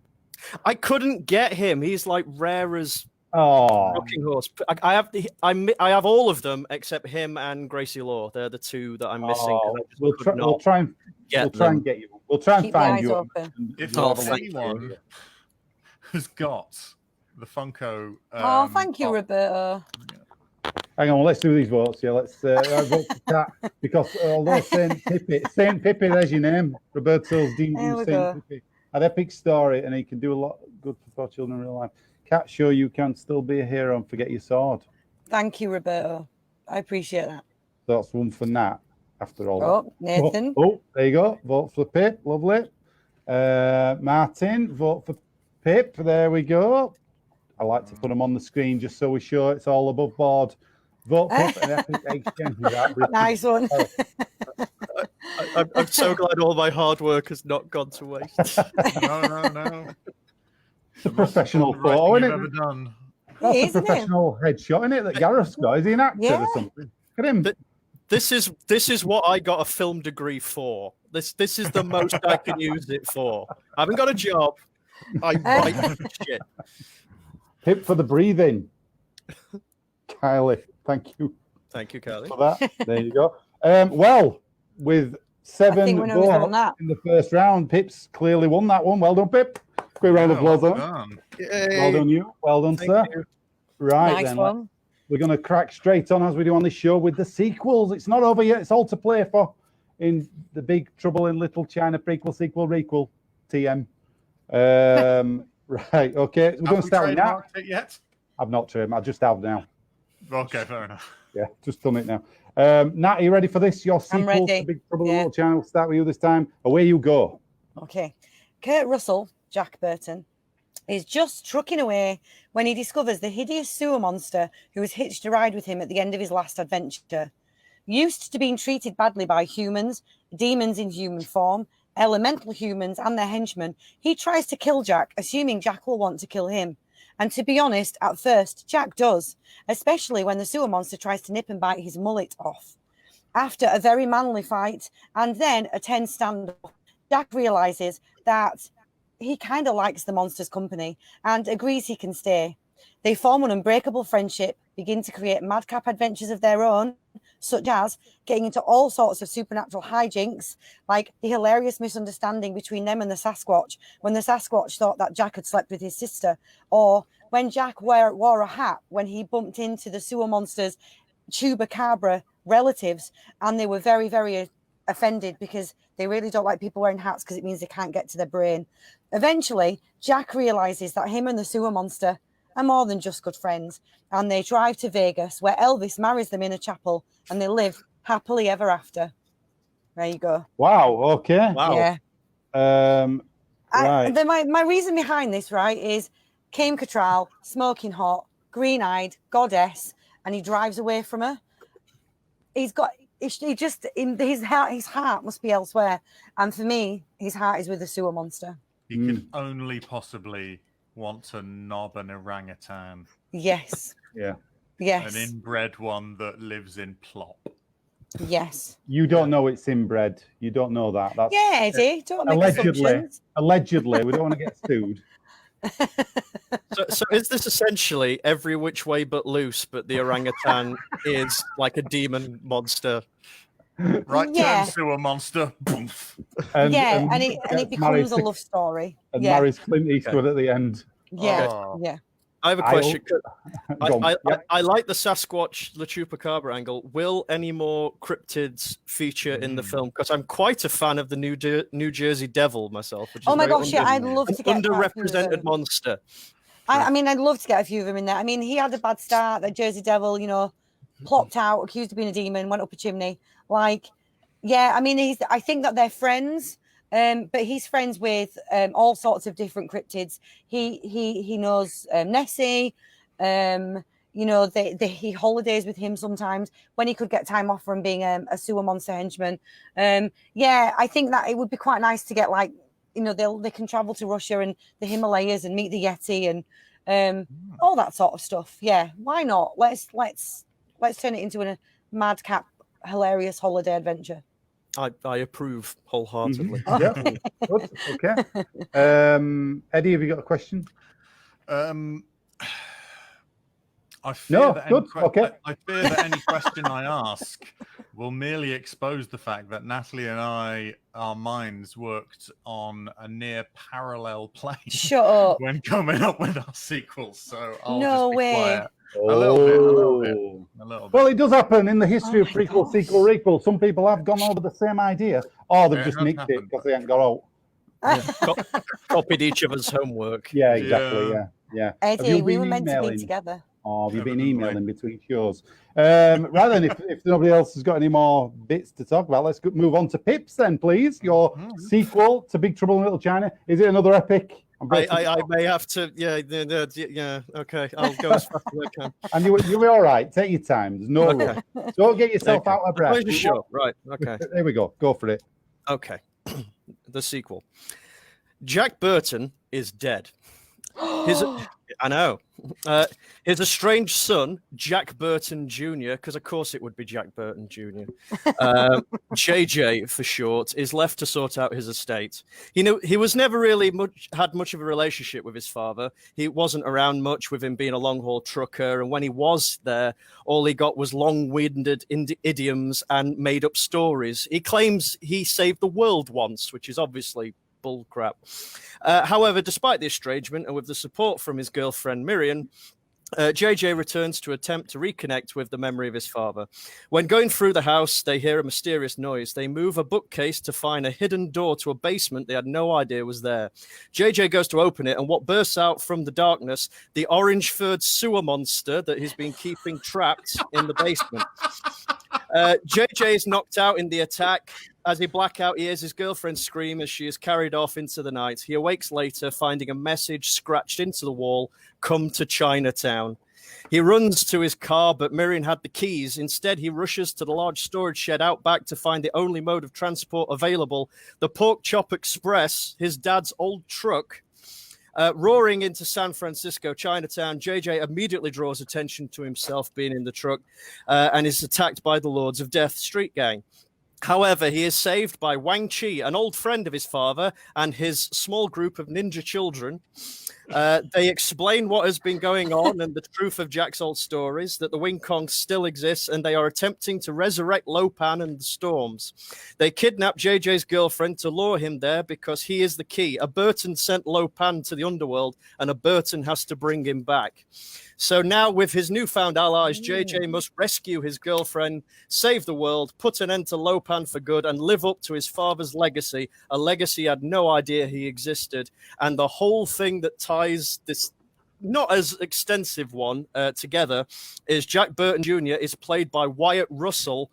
Speaker 4: I couldn't get him. He's like rare as rocking horse. I have all of them except him and Gracie Law. They're the two that I'm missing.
Speaker 1: We'll try and get you. We'll try and
Speaker 3: keep
Speaker 1: find you.
Speaker 2: If not anyone who's got the Funko.
Speaker 3: Thank you, Roberto.
Speaker 1: Hang on, let's do these votes. Yeah, let's vote for that because although Saint Pippi, there's your name. Roberto's deemed Saint Pippi. An epic story, and he can do a lot good for children in real life. Cat, show you can still be a hero and forget your sword.
Speaker 3: Thank you, Roberto. I appreciate that.
Speaker 1: That's one for Nat. After all,
Speaker 3: Nathan.
Speaker 1: Oh, there you go. Vote for Pip. Lovely. Martin, vote for Pip. There we go. I like to put them on the screen just so we're sure it's all above board. Vote Pip and epic exchange.
Speaker 3: Nice one.
Speaker 4: I'm so glad all my hard work has not gone to waste.
Speaker 2: No.
Speaker 1: It's a professional photo, isn't it? That's a professional headshot, isn't it? That Gareth's got. Is he an actor or something? Look at him.
Speaker 4: This is what I got a film degree for. This is the most I can use it for. I haven't got a job. I write shit.
Speaker 1: Pip for the breathing. Kylie, thank you.
Speaker 4: Thank you, Kylie.
Speaker 1: For that. There you go. Well, with 7
Speaker 3: we know who's won that.
Speaker 1: in the first round, Pip's clearly won that one. Well done, Pip. Quick round of applause. Well done, you. Well done,
Speaker 4: Thank
Speaker 1: sir.
Speaker 4: you.
Speaker 1: Right,
Speaker 3: Nice
Speaker 1: then.
Speaker 3: one.
Speaker 1: We're going to crack straight on, as we do on this show, with the sequels. It's not over yet. It's all to play for in the Big Trouble in Little China prequel, sequel, requel, TM. Right, okay. We're going to start with now.
Speaker 2: It yet?
Speaker 1: I've not trademarked. I just have now.
Speaker 2: Okay, fair enough.
Speaker 1: Yeah, just done it now. Nat, are you ready for this? Your sequel to Big Trouble in Little China. We'll start with you this time. Away you go.
Speaker 3: Okay. Kurt Russell, Jack Burton, is just trucking away when he discovers the hideous sewer monster who has hitched a ride with him at the end of his last adventure. Used to being treated badly by humans, demons in human form, elemental humans and their henchmen, he tries to kill Jack, assuming Jack will want to kill him. And to be honest, at first, Jack does, especially when the sewer monster tries to nip and bite his mullet off. After a very manly fight and then a tense standoff, Jack realizes that he kind of likes the monster's company and agrees he can stay. They form an unbreakable friendship, begin to create madcap adventures of their own, such as getting into all sorts of supernatural hijinks, like the hilarious misunderstanding between them and the Sasquatch, when the Sasquatch thought that Jack had slept with his sister, or when Jack wore a hat when he bumped into the sewer monster's chupacabra relatives, and they were very, very offended because they really don't like people wearing hats because it means they can't get to their brain. Eventually, Jack realizes that him and the sewer monster are more than just good friends, and they drive to Vegas, where Elvis marries them in a chapel, and they live happily ever after. There you go.
Speaker 1: Wow. Okay.
Speaker 4: Wow.
Speaker 3: Yeah.
Speaker 1: Right.
Speaker 3: My reason behind this, right, is Kim Cattrall, smoking hot, green-eyed, goddess, and he drives away from her. His heart must be elsewhere, and for me, his heart is with the sewer monster.
Speaker 2: He could only possibly want to knob an orangutan.
Speaker 3: Yes.
Speaker 1: Yeah.
Speaker 3: Yes.
Speaker 2: An inbred one that lives in Plop.
Speaker 3: Yes.
Speaker 1: You don't know it's inbred. You don't know that. That's
Speaker 3: Eddie. Don't make assumptions.
Speaker 1: Allegedly. We don't want to get sued.
Speaker 4: So is this essentially Every Which Way But Loose, but the orangutan is like a demon monster?
Speaker 2: Right turn, sewer monster.
Speaker 1: And
Speaker 3: it becomes a love story.
Speaker 1: And marries Clint Eastwood at the end.
Speaker 3: Yeah.
Speaker 2: Oh.
Speaker 3: Yeah.
Speaker 4: I have a question. I like the Sasquatch, the Chupacabra angle. Will any more cryptids feature in the film? Because I'm quite a fan of the New Jersey Devil myself. Which is
Speaker 3: my gosh, I'd love to get
Speaker 4: underrepresented monster.
Speaker 3: I mean, I'd love to get a few of them in there. I mean, he had a bad start. That Jersey Devil, plopped out, accused of being a demon, went up a chimney. I think that they're friends. But he's friends with all sorts of different cryptids. He knows Nessie. He holidays with him sometimes when he could get time off from being a sewer monster henchman. I think that it would be quite nice to get they can travel to Russia and the Himalayas and meet the Yeti and all that sort of stuff. Yeah, why not? Let's turn it into a madcap, hilarious holiday adventure.
Speaker 4: I approve wholeheartedly.
Speaker 1: Yeah. Good. Okay. Eddie, have you got a question?
Speaker 2: I fear
Speaker 1: No,
Speaker 2: that
Speaker 1: good. Okay.
Speaker 2: I fear that any question I ask will merely expose the fact that Natalie and I, our minds worked on a near parallel plane.
Speaker 3: Shut up.
Speaker 2: When coming up with our sequels, so I'll
Speaker 3: No
Speaker 2: just be
Speaker 3: way.
Speaker 2: quiet. A little bit.
Speaker 1: Well, it does happen in the history of prequel, sequel, requel. Some people have gone over the same idea, or they've just nicked it because they haven't got out.
Speaker 4: Copied each other's homework.
Speaker 1: Yeah, exactly. Yeah.
Speaker 3: Eddie, we were meant to be together.
Speaker 1: Or have you been emailing between shows? Right then, if nobody else has got any more bits to talk about, let's move on to Pips then, please. Your sequel to Big Trouble in Little China. Is it another epic?
Speaker 4: I may have to. Yeah. Okay, I'll go as fast as I can.
Speaker 1: And you'll be all right. Take your time. There's no rush. Don't get yourself out of breath.
Speaker 4: Where's the show? Right. Okay.
Speaker 1: There we go. Go for it.
Speaker 4: Okay. The sequel. Jack Burton is dead. I know. His estranged son, Jack Burton Jr., because of course it would be Jack Burton Jr., JJ for short, is left to sort out his estate. He was never really had much of a relationship with his father. He wasn't around much, with him being a long-haul trucker, and when he was there, all he got was long-winded idioms and made-up stories. He claims he saved the world once, which is obviously bullcrap. However, despite the estrangement and with the support from his girlfriend Miriam, JJ returns to attempt to reconnect with the memory of his father. When going through the house, they hear a mysterious noise. They move a bookcase to find a hidden door to a basement they had no idea was there. JJ goes to open it, and what bursts out from the darkness, the orange-furred sewer monster that he's been keeping trapped in the basement. JJ is knocked out in the attack. As he black out, he hears his girlfriend scream as she is carried off into the night. He awakes later, finding a message scratched into the wall, "Come to Chinatown." He runs to his car, but Miriam had the keys. Instead, he rushes to the large storage shed out back to find the only mode of transport available, the Pork Chop Express, his dad's old truck. Roaring into San Francisco, Chinatown, JJ immediately draws attention to himself being in the truck and is attacked by the Lords of Death street gang. However, he is saved by Wang Chi, an old friend of his father, and his small group of ninja children. They explain what has been going on and the truth of Jack's old stories, that the Wing Kong still exists, and they are attempting to resurrect Lopan and the Storms. They kidnap JJ's girlfriend to lure him there because he is the key. A Burton sent Lopan to the underworld, and a Burton has to bring him back. So now, with his newfound allies, JJ must rescue his girlfriend, save the world, put an end to Lopan for good, and live up to his father's legacy, a legacy he had no idea he existed. And the whole thing that ties this not as extensive one together is Jack Burton Jr. is played by Wyatt Russell,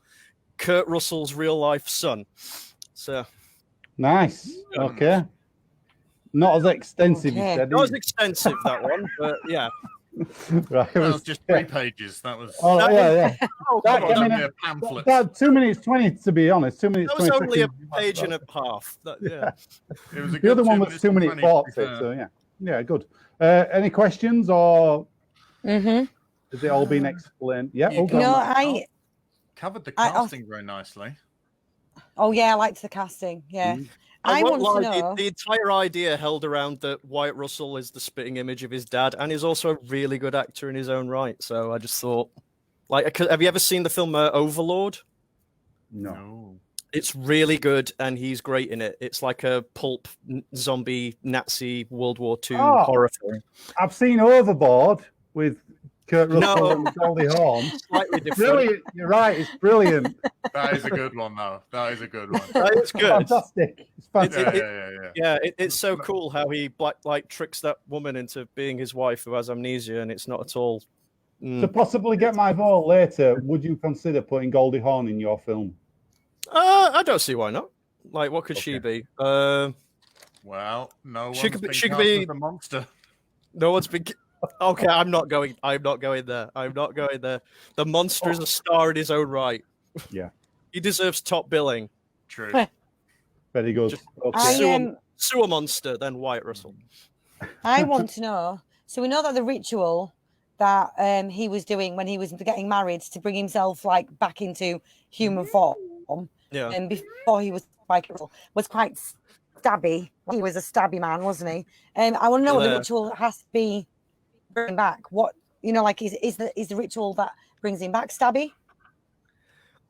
Speaker 4: Kurt Russell's real-life son. So
Speaker 1: nice. Okay. Not as extensive, you said.
Speaker 4: Not as extensive, that one, but yeah.
Speaker 1: Right,
Speaker 2: that was just 3 pages. That was.
Speaker 1: Oh, yeah.
Speaker 2: A pamphlet.
Speaker 1: 2 minutes 20, to be honest. 2 minutes.
Speaker 4: That was
Speaker 1: 20
Speaker 4: only
Speaker 1: seconds.
Speaker 4: a page and a half. Yeah.
Speaker 2: It was a
Speaker 1: The other
Speaker 2: good
Speaker 1: one
Speaker 2: 2
Speaker 1: was 2 minutes 40. So yeah, good. Any questions or? Has it all been explained? Yeah.
Speaker 3: I
Speaker 2: covered the casting very nicely.
Speaker 3: Oh yeah, I liked the casting. Yeah.
Speaker 4: I
Speaker 3: want
Speaker 4: won't
Speaker 3: to
Speaker 4: lie,
Speaker 3: know.
Speaker 4: the entire idea held around that Wyatt Russell is the spitting image of his dad, and is also a really good actor in his own right. So I just thought, like, have you ever seen the film Overlord?
Speaker 1: No.
Speaker 4: It's really good, and he's great in it. It's like a pulp zombie Nazi World War II horror film.
Speaker 1: I've seen Overboard with Kurt Russell and Goldie Hawn.
Speaker 4: Slightly different.
Speaker 1: Brilliant. You're right. It's brilliant.
Speaker 2: That is a good one, though. That is a good one.
Speaker 4: It's good.
Speaker 1: Fantastic. It's fantastic.
Speaker 4: It's so cool how he tricks that woman into being his wife who has amnesia, and it's not at all.
Speaker 1: To possibly get my vote later, would you consider putting Goldie Hawn in your film?
Speaker 4: I don't see why not. Like, what could she be?
Speaker 2: Well, no one's been cast as a monster.
Speaker 4: No one's been. Okay, I'm not going there. The monster is a star in his own right.
Speaker 1: Yeah.
Speaker 4: He deserves top billing.
Speaker 2: True.
Speaker 1: Very good.
Speaker 4: Sewer monster, then Wyatt Russell.
Speaker 3: I want to know. So we know that the ritual that he was doing when he was getting married to bring himself back into human form. And before he was was quite stabby. He was a stabby man, wasn't he? I want to know what the ritual has to be. Bring back what is the ritual that brings him back stabby?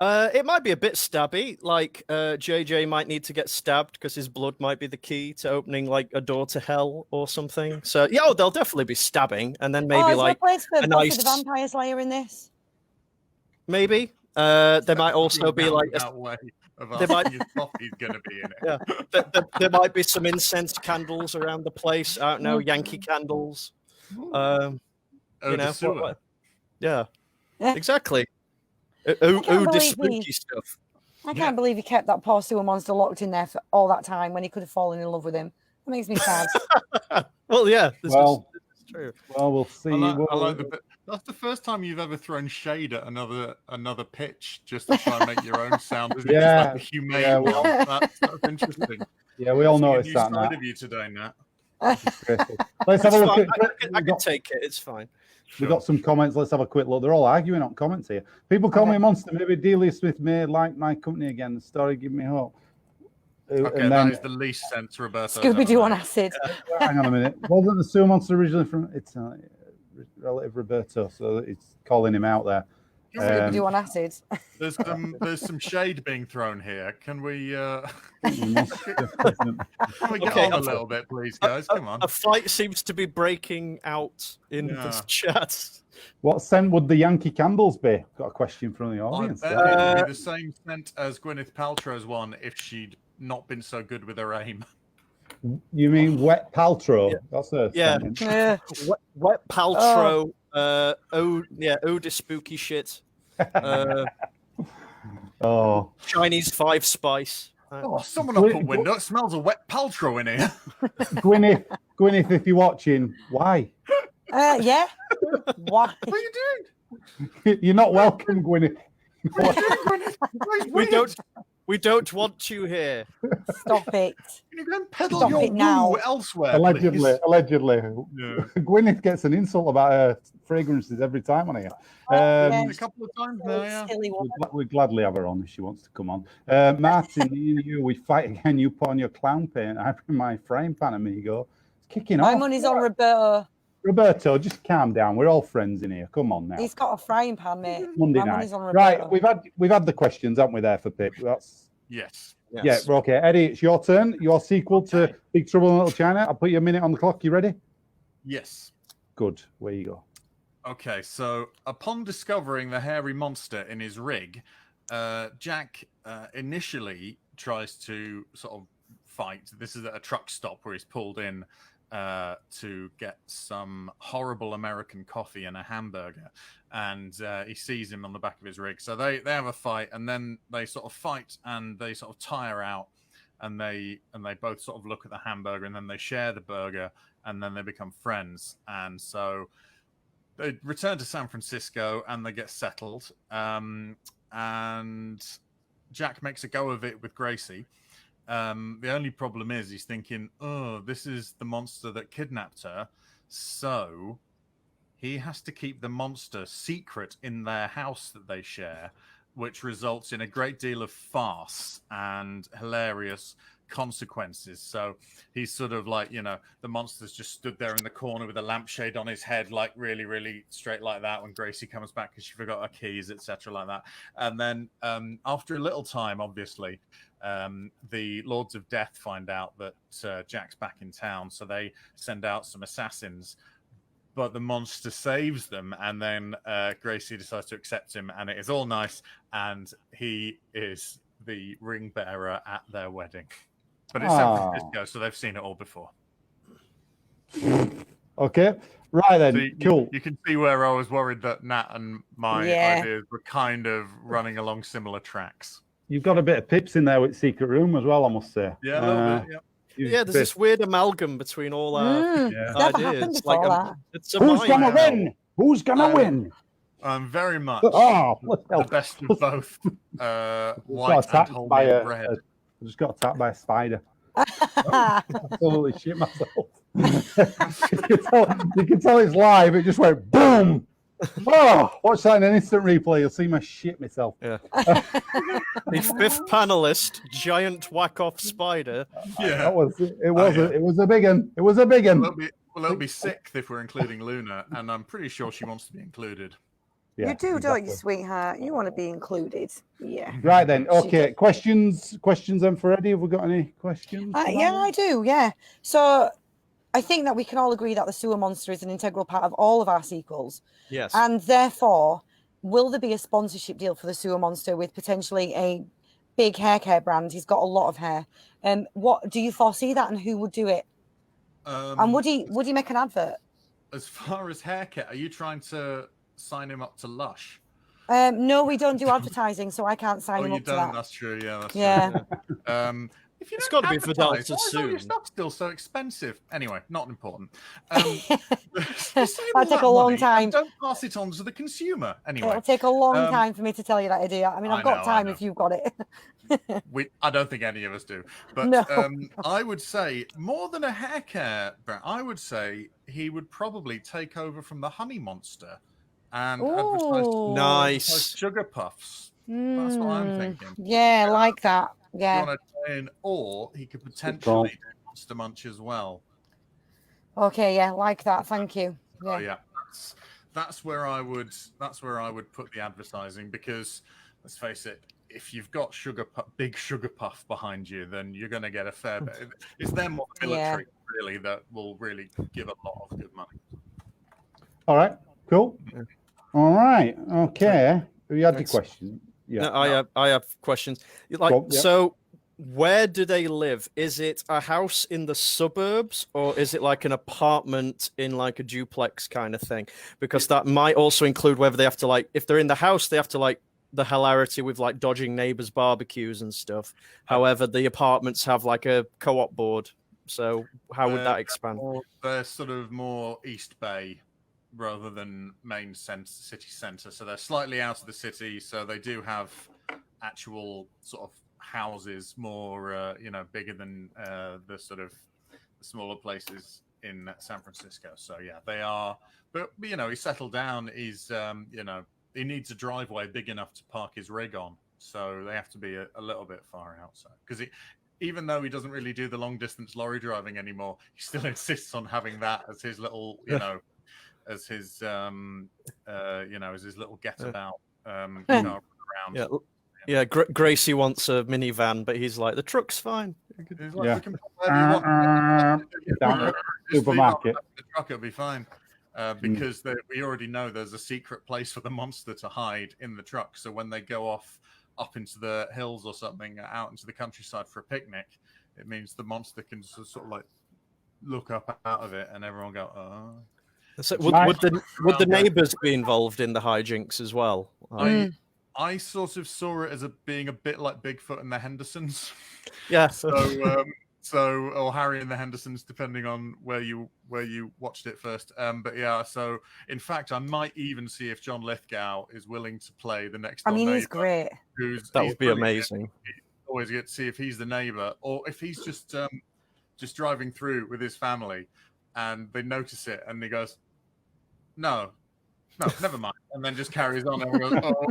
Speaker 4: It might be a bit stabby. Like JJ might need to get stabbed because his blood might be the key to opening a door to hell or something. So they'll definitely be stabbing, and then maybe
Speaker 3: a place for
Speaker 4: a nice
Speaker 3: the Vampire Slayer in this.
Speaker 4: Maybe there might also be
Speaker 2: there might he's going to be in it.
Speaker 4: Yeah, there might be some incense candles around the place. I don't know, Yankee candles. Exactly. The spooky stuff.
Speaker 3: I can't believe he kept that poor sewer monster locked in there for all that time when he could have fallen in love with him. It makes me sad.
Speaker 4: Well, yeah. This is true.
Speaker 1: Well, we'll see.
Speaker 2: That's the first time you've ever thrown shade at another pitch just to try and make your own sound. Isn't it? Just a humane one. That's interesting.
Speaker 1: Yeah, we all noticed that.
Speaker 2: Side of you today, Nat.
Speaker 1: Let's have a look at.
Speaker 4: I can take it. It's fine.
Speaker 1: We've got some comments. Let's have a quick look. They're all arguing on comments here. People call me a monster. Maybe Delia Smith may like my company again. The story give me hope.
Speaker 2: Okay,
Speaker 1: and
Speaker 2: that is the least sense, Roberto.
Speaker 3: Scooby-Doo on acid.
Speaker 1: Hang on a minute. Wasn't the sewer monster originally from? It's relative Roberto, so it's calling him out there.
Speaker 3: Scooby-Doo on acid.
Speaker 2: There's some shade being thrown here. Can we can we get
Speaker 4: Okay,
Speaker 2: on a little bit, please, guys? Come on.
Speaker 4: A fight seems to be breaking out in this chat.
Speaker 1: What scent would the Yankee candles be? Got a question from the audience.
Speaker 2: I bet it would be the same scent as Gwyneth Paltrow's one if she'd not been so good with her aim.
Speaker 1: You mean Wet Paltrow?
Speaker 4: Yeah.
Speaker 1: That's a
Speaker 3: Yeah.
Speaker 4: Wet Paltrow. Ode spooky shit. Chinese 5 spice.
Speaker 2: Someone up a window. It smells of Wet Paltrow in here.
Speaker 1: Gwyneth, if you're watching, why?
Speaker 3: Yeah. Why?
Speaker 2: What are you doing?
Speaker 1: You're not welcome, Gwyneth.
Speaker 2: What are you doing, Gwyneth?
Speaker 4: We don't want you here.
Speaker 3: Stop it.
Speaker 2: Can you go and peddle
Speaker 3: Stop
Speaker 2: your
Speaker 3: it now.
Speaker 2: woo elsewhere?
Speaker 1: Allegedly.
Speaker 2: Yeah.
Speaker 1: Gwyneth gets an insult about her fragrances every time on here.
Speaker 2: A couple of times now, yeah.
Speaker 3: Silly woman.
Speaker 1: We'd gladly have her on if she wants to come on. Martin, we fight again. You put on your clown paint. I bring my frying pan, amigo. It's kicking off.
Speaker 3: My money's on Roberto.
Speaker 1: Roberto, just calm down. We're all friends in here. Come on now.
Speaker 3: He's got a frying pan, mate.
Speaker 1: Monday
Speaker 3: My
Speaker 1: night.
Speaker 3: money's on
Speaker 1: Right,
Speaker 3: Roberto.
Speaker 1: we've had the questions, haven't we, there for Pip? That's
Speaker 2: Yes.
Speaker 1: yeah, we're okay. Eddie, it's your turn. Your sequel to Big Trouble in Little China. I'll put you a minute on the clock. You ready?
Speaker 2: Yes.
Speaker 1: Good. Where you go.
Speaker 2: Okay, so upon discovering the hairy monster in his rig, Jack initially tries to sort of fight. This is at a truck stop where he's pulled in to get some horrible American coffee and a hamburger, and he sees him on the back of his rig. So they have a fight, and then they sort of fight and they sort of tire out, and they both sort of look at the hamburger, and then they share the burger, and then they become friends. And so they return to San Francisco and they get settled. And Jack makes a go of it with Gracie. The only problem is he's thinking, oh, this is the monster that kidnapped her. So he has to keep the monster secret in their house that they share, which results in a great deal of farce and hilarious consequences. So he's sort of like, the monster's just stood there in the corner with a lampshade on his head, like really, really straight like that when Gracie comes back because she forgot her keys, etc., like that. And then after a little time, obviously, the Lords of Death find out that Jack's back in town, so they send out some assassins, but the monster saves them, and then Gracie decides to accept him, and it is all nice, and he is the ring bearer at their wedding. But it's San Francisco, so they've seen it all before.
Speaker 1: Okay, right then,
Speaker 2: So
Speaker 1: cool.
Speaker 2: You can see where I was worried that Nat and my ideas were kind of running along similar tracks.
Speaker 1: You've got a bit of Pips in there with Secret Room as well, I must say.
Speaker 2: Yeah, a little bit, yeah.
Speaker 4: Yeah, there's this weird amalgam between all our
Speaker 3: Never happened
Speaker 4: ideas.
Speaker 3: before
Speaker 4: It's a
Speaker 1: Who's
Speaker 4: mind
Speaker 1: gonna
Speaker 4: meld.
Speaker 1: win? Who's gonna win?
Speaker 2: Very much
Speaker 1: The
Speaker 2: best of both white and
Speaker 1: attacked
Speaker 2: whole
Speaker 1: by
Speaker 2: wheat bread.
Speaker 1: I just got attacked by a spider. Absolutely shit myself. you can tell it's live. It just went boom. Watch that in an instant replay. You'll see my shit myself.
Speaker 4: Yeah. The fifth panelist, giant whack-off spider.
Speaker 2: Yeah,
Speaker 1: It was a big one. It was a big one.
Speaker 2: Well, it'll be sixth if we're including Luna, and I'm pretty sure she wants to be included.
Speaker 1: Yeah,
Speaker 3: You do,
Speaker 1: exactly.
Speaker 3: don't you, sweetheart? You want to be included. Yeah.
Speaker 1: Right then. Okay. Questions then for Eddie. Have we got any questions?
Speaker 3: Yeah, I do. Yeah. So I think that we can all agree that the sewer monster is an integral part of all of our sequels.
Speaker 4: Yes.
Speaker 3: And therefore, will there be a sponsorship deal for the sewer monster with potentially a big hair care brand? He's got a lot of hair. What do you foresee that, and who would do it? And would he make an advert?
Speaker 2: As far as haircut, are you trying to sign him up to Lush?
Speaker 3: No, we don't do advertising, so I can't sign him
Speaker 2: you
Speaker 3: up to
Speaker 2: don't.
Speaker 3: that.
Speaker 2: That's true. Yeah, that's
Speaker 3: Yeah.
Speaker 2: true. If you
Speaker 4: It's
Speaker 2: don't
Speaker 4: got to be Vidal
Speaker 2: advertise,
Speaker 4: to
Speaker 2: why is all your
Speaker 4: soon.
Speaker 2: stuff still so expensive? Anyway, not important.
Speaker 3: That'll take a long time.
Speaker 2: Don't pass it on to the consumer. Anyway,
Speaker 3: It'll take a long time for me to tell you that, idiot. I mean, I've got time if you've got it.
Speaker 2: I don't think any of us do. But
Speaker 3: No.
Speaker 2: I would say more than a hair care brand, I would say he would probably take over from the Honey Monster and advertise
Speaker 4: Nice
Speaker 2: Sugar Puffs. That's what I'm thinking.
Speaker 3: Yeah, like that. Yeah.
Speaker 2: You want to tie in, or he could potentially do Monster Munch as well.
Speaker 3: Okay, yeah, like that. Thank you. Yeah.
Speaker 2: Oh yeah, that's where I would put the advertising, because let's face it, if you've got big Sugar Puff behind you, then you're going to get a fair bit. It's them or the military really that will really give a lot of good money.
Speaker 1: All right, cool. All right, okay. You had your question. Yeah,
Speaker 4: no, I have questions. So where do they live? Is it a house in the suburbs, or is it like an apartment in like a duplex kind of thing? Because that might also include whether they have to, like, if they're in the house, they have to, like, the hilarity with like dodging neighbors' barbecues and stuff. However, the apartments have like a co-op board. So how would that expand?
Speaker 2: They're sort of more East Bay rather than main city centre. So they're slightly out of the city. So they do have actual sort of houses more, bigger than the sort of the smaller places in San Francisco. So yeah, they are. But he settled down. He's he needs a driveway big enough to park his rig on. So they have to be a little bit far outside, because even though he doesn't really do the long distance lorry driving anymore, he still insists on having that as his little, as his as his little get about around.
Speaker 1: Yeah.
Speaker 4: Gracie wants a minivan, but he's like, the truck's fine.
Speaker 2: He's like, we can put whatever you want.
Speaker 1: Supermarket.
Speaker 2: The truck will be fine. Because we already know there's a secret place for the monster to hide in the truck. So when they go off up into the hills or something, out into the countryside for a picnic, it means the monster can sort of like look up out of it, and everyone go, oh.
Speaker 4: So would the neighbours be involved in the hijinks as well?
Speaker 2: I sort of saw it as being a bit like Bigfoot and the Hendersons.
Speaker 4: Yeah.
Speaker 2: So or Harry and the Hendersons, depending on where you watched it first. But yeah, so in fact, I might even see if John Lithgow is willing to play the next.
Speaker 3: He's great.
Speaker 4: That would be amazing.
Speaker 2: Always get to see if he's the neighbor, or if he's just driving through with his family, and they notice it, and he goes, "No, never mind," and then just carries on. And goes,
Speaker 1: little.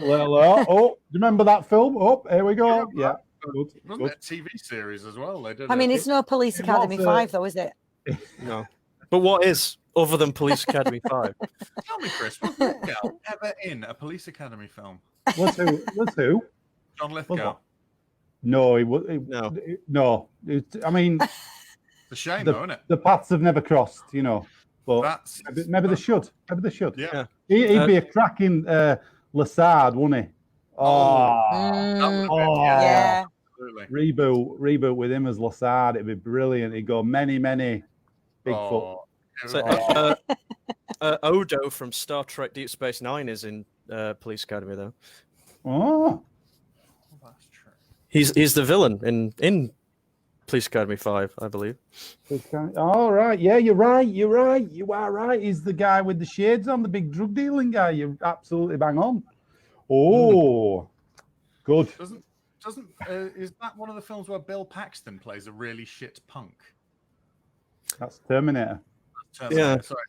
Speaker 1: Do you remember that film? Oh, here we go. Yeah.
Speaker 2: Wasn't it a TV series as well? They did.
Speaker 3: It's no Police Academy 5, though, is it?
Speaker 4: No. But what is, other than Police Academy 5?
Speaker 2: Tell me, Chris, was Lithgow ever in a Police Academy film?
Speaker 1: Was who?
Speaker 2: John Lithgow.
Speaker 1: No, he was. No. It's
Speaker 2: a shame, though, isn't it?
Speaker 1: The paths have never crossed, But maybe they should.
Speaker 2: Yeah.
Speaker 1: He'd be a cracking Lassard, wouldn't he?
Speaker 3: Yeah.
Speaker 2: Absolutely.
Speaker 1: Reboot with him as Lassard. It'd be brilliant. He'd go many Bigfoot.
Speaker 4: Odo from Star Trek Deep Space Nine is in Police Academy, though.
Speaker 1: Oh,
Speaker 2: that's true.
Speaker 4: He's the villain in Police Academy 5, I believe.
Speaker 1: All right. Yeah, you're right. You are right. He's the guy with the shades on, the big drug dealing guy. You're absolutely bang on. Oh, good.
Speaker 2: Is that one of the films where Bill Paxton plays a really shit punk?
Speaker 1: That's Terminator.
Speaker 4: Yeah. Sorry.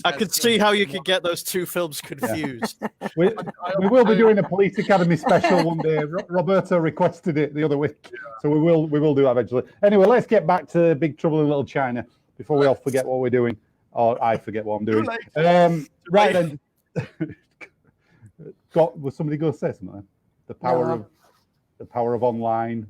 Speaker 4: I could see how you could get those two films confused.
Speaker 1: Yeah. We will be doing a Police Academy special one day. Roberto requested it the other week, so we will do that eventually. Anyway, let's get back to Big Trouble in Little China before we all forget what we're doing, or I forget what I'm doing. Right then. Was somebody going to say something? Then? The power of online.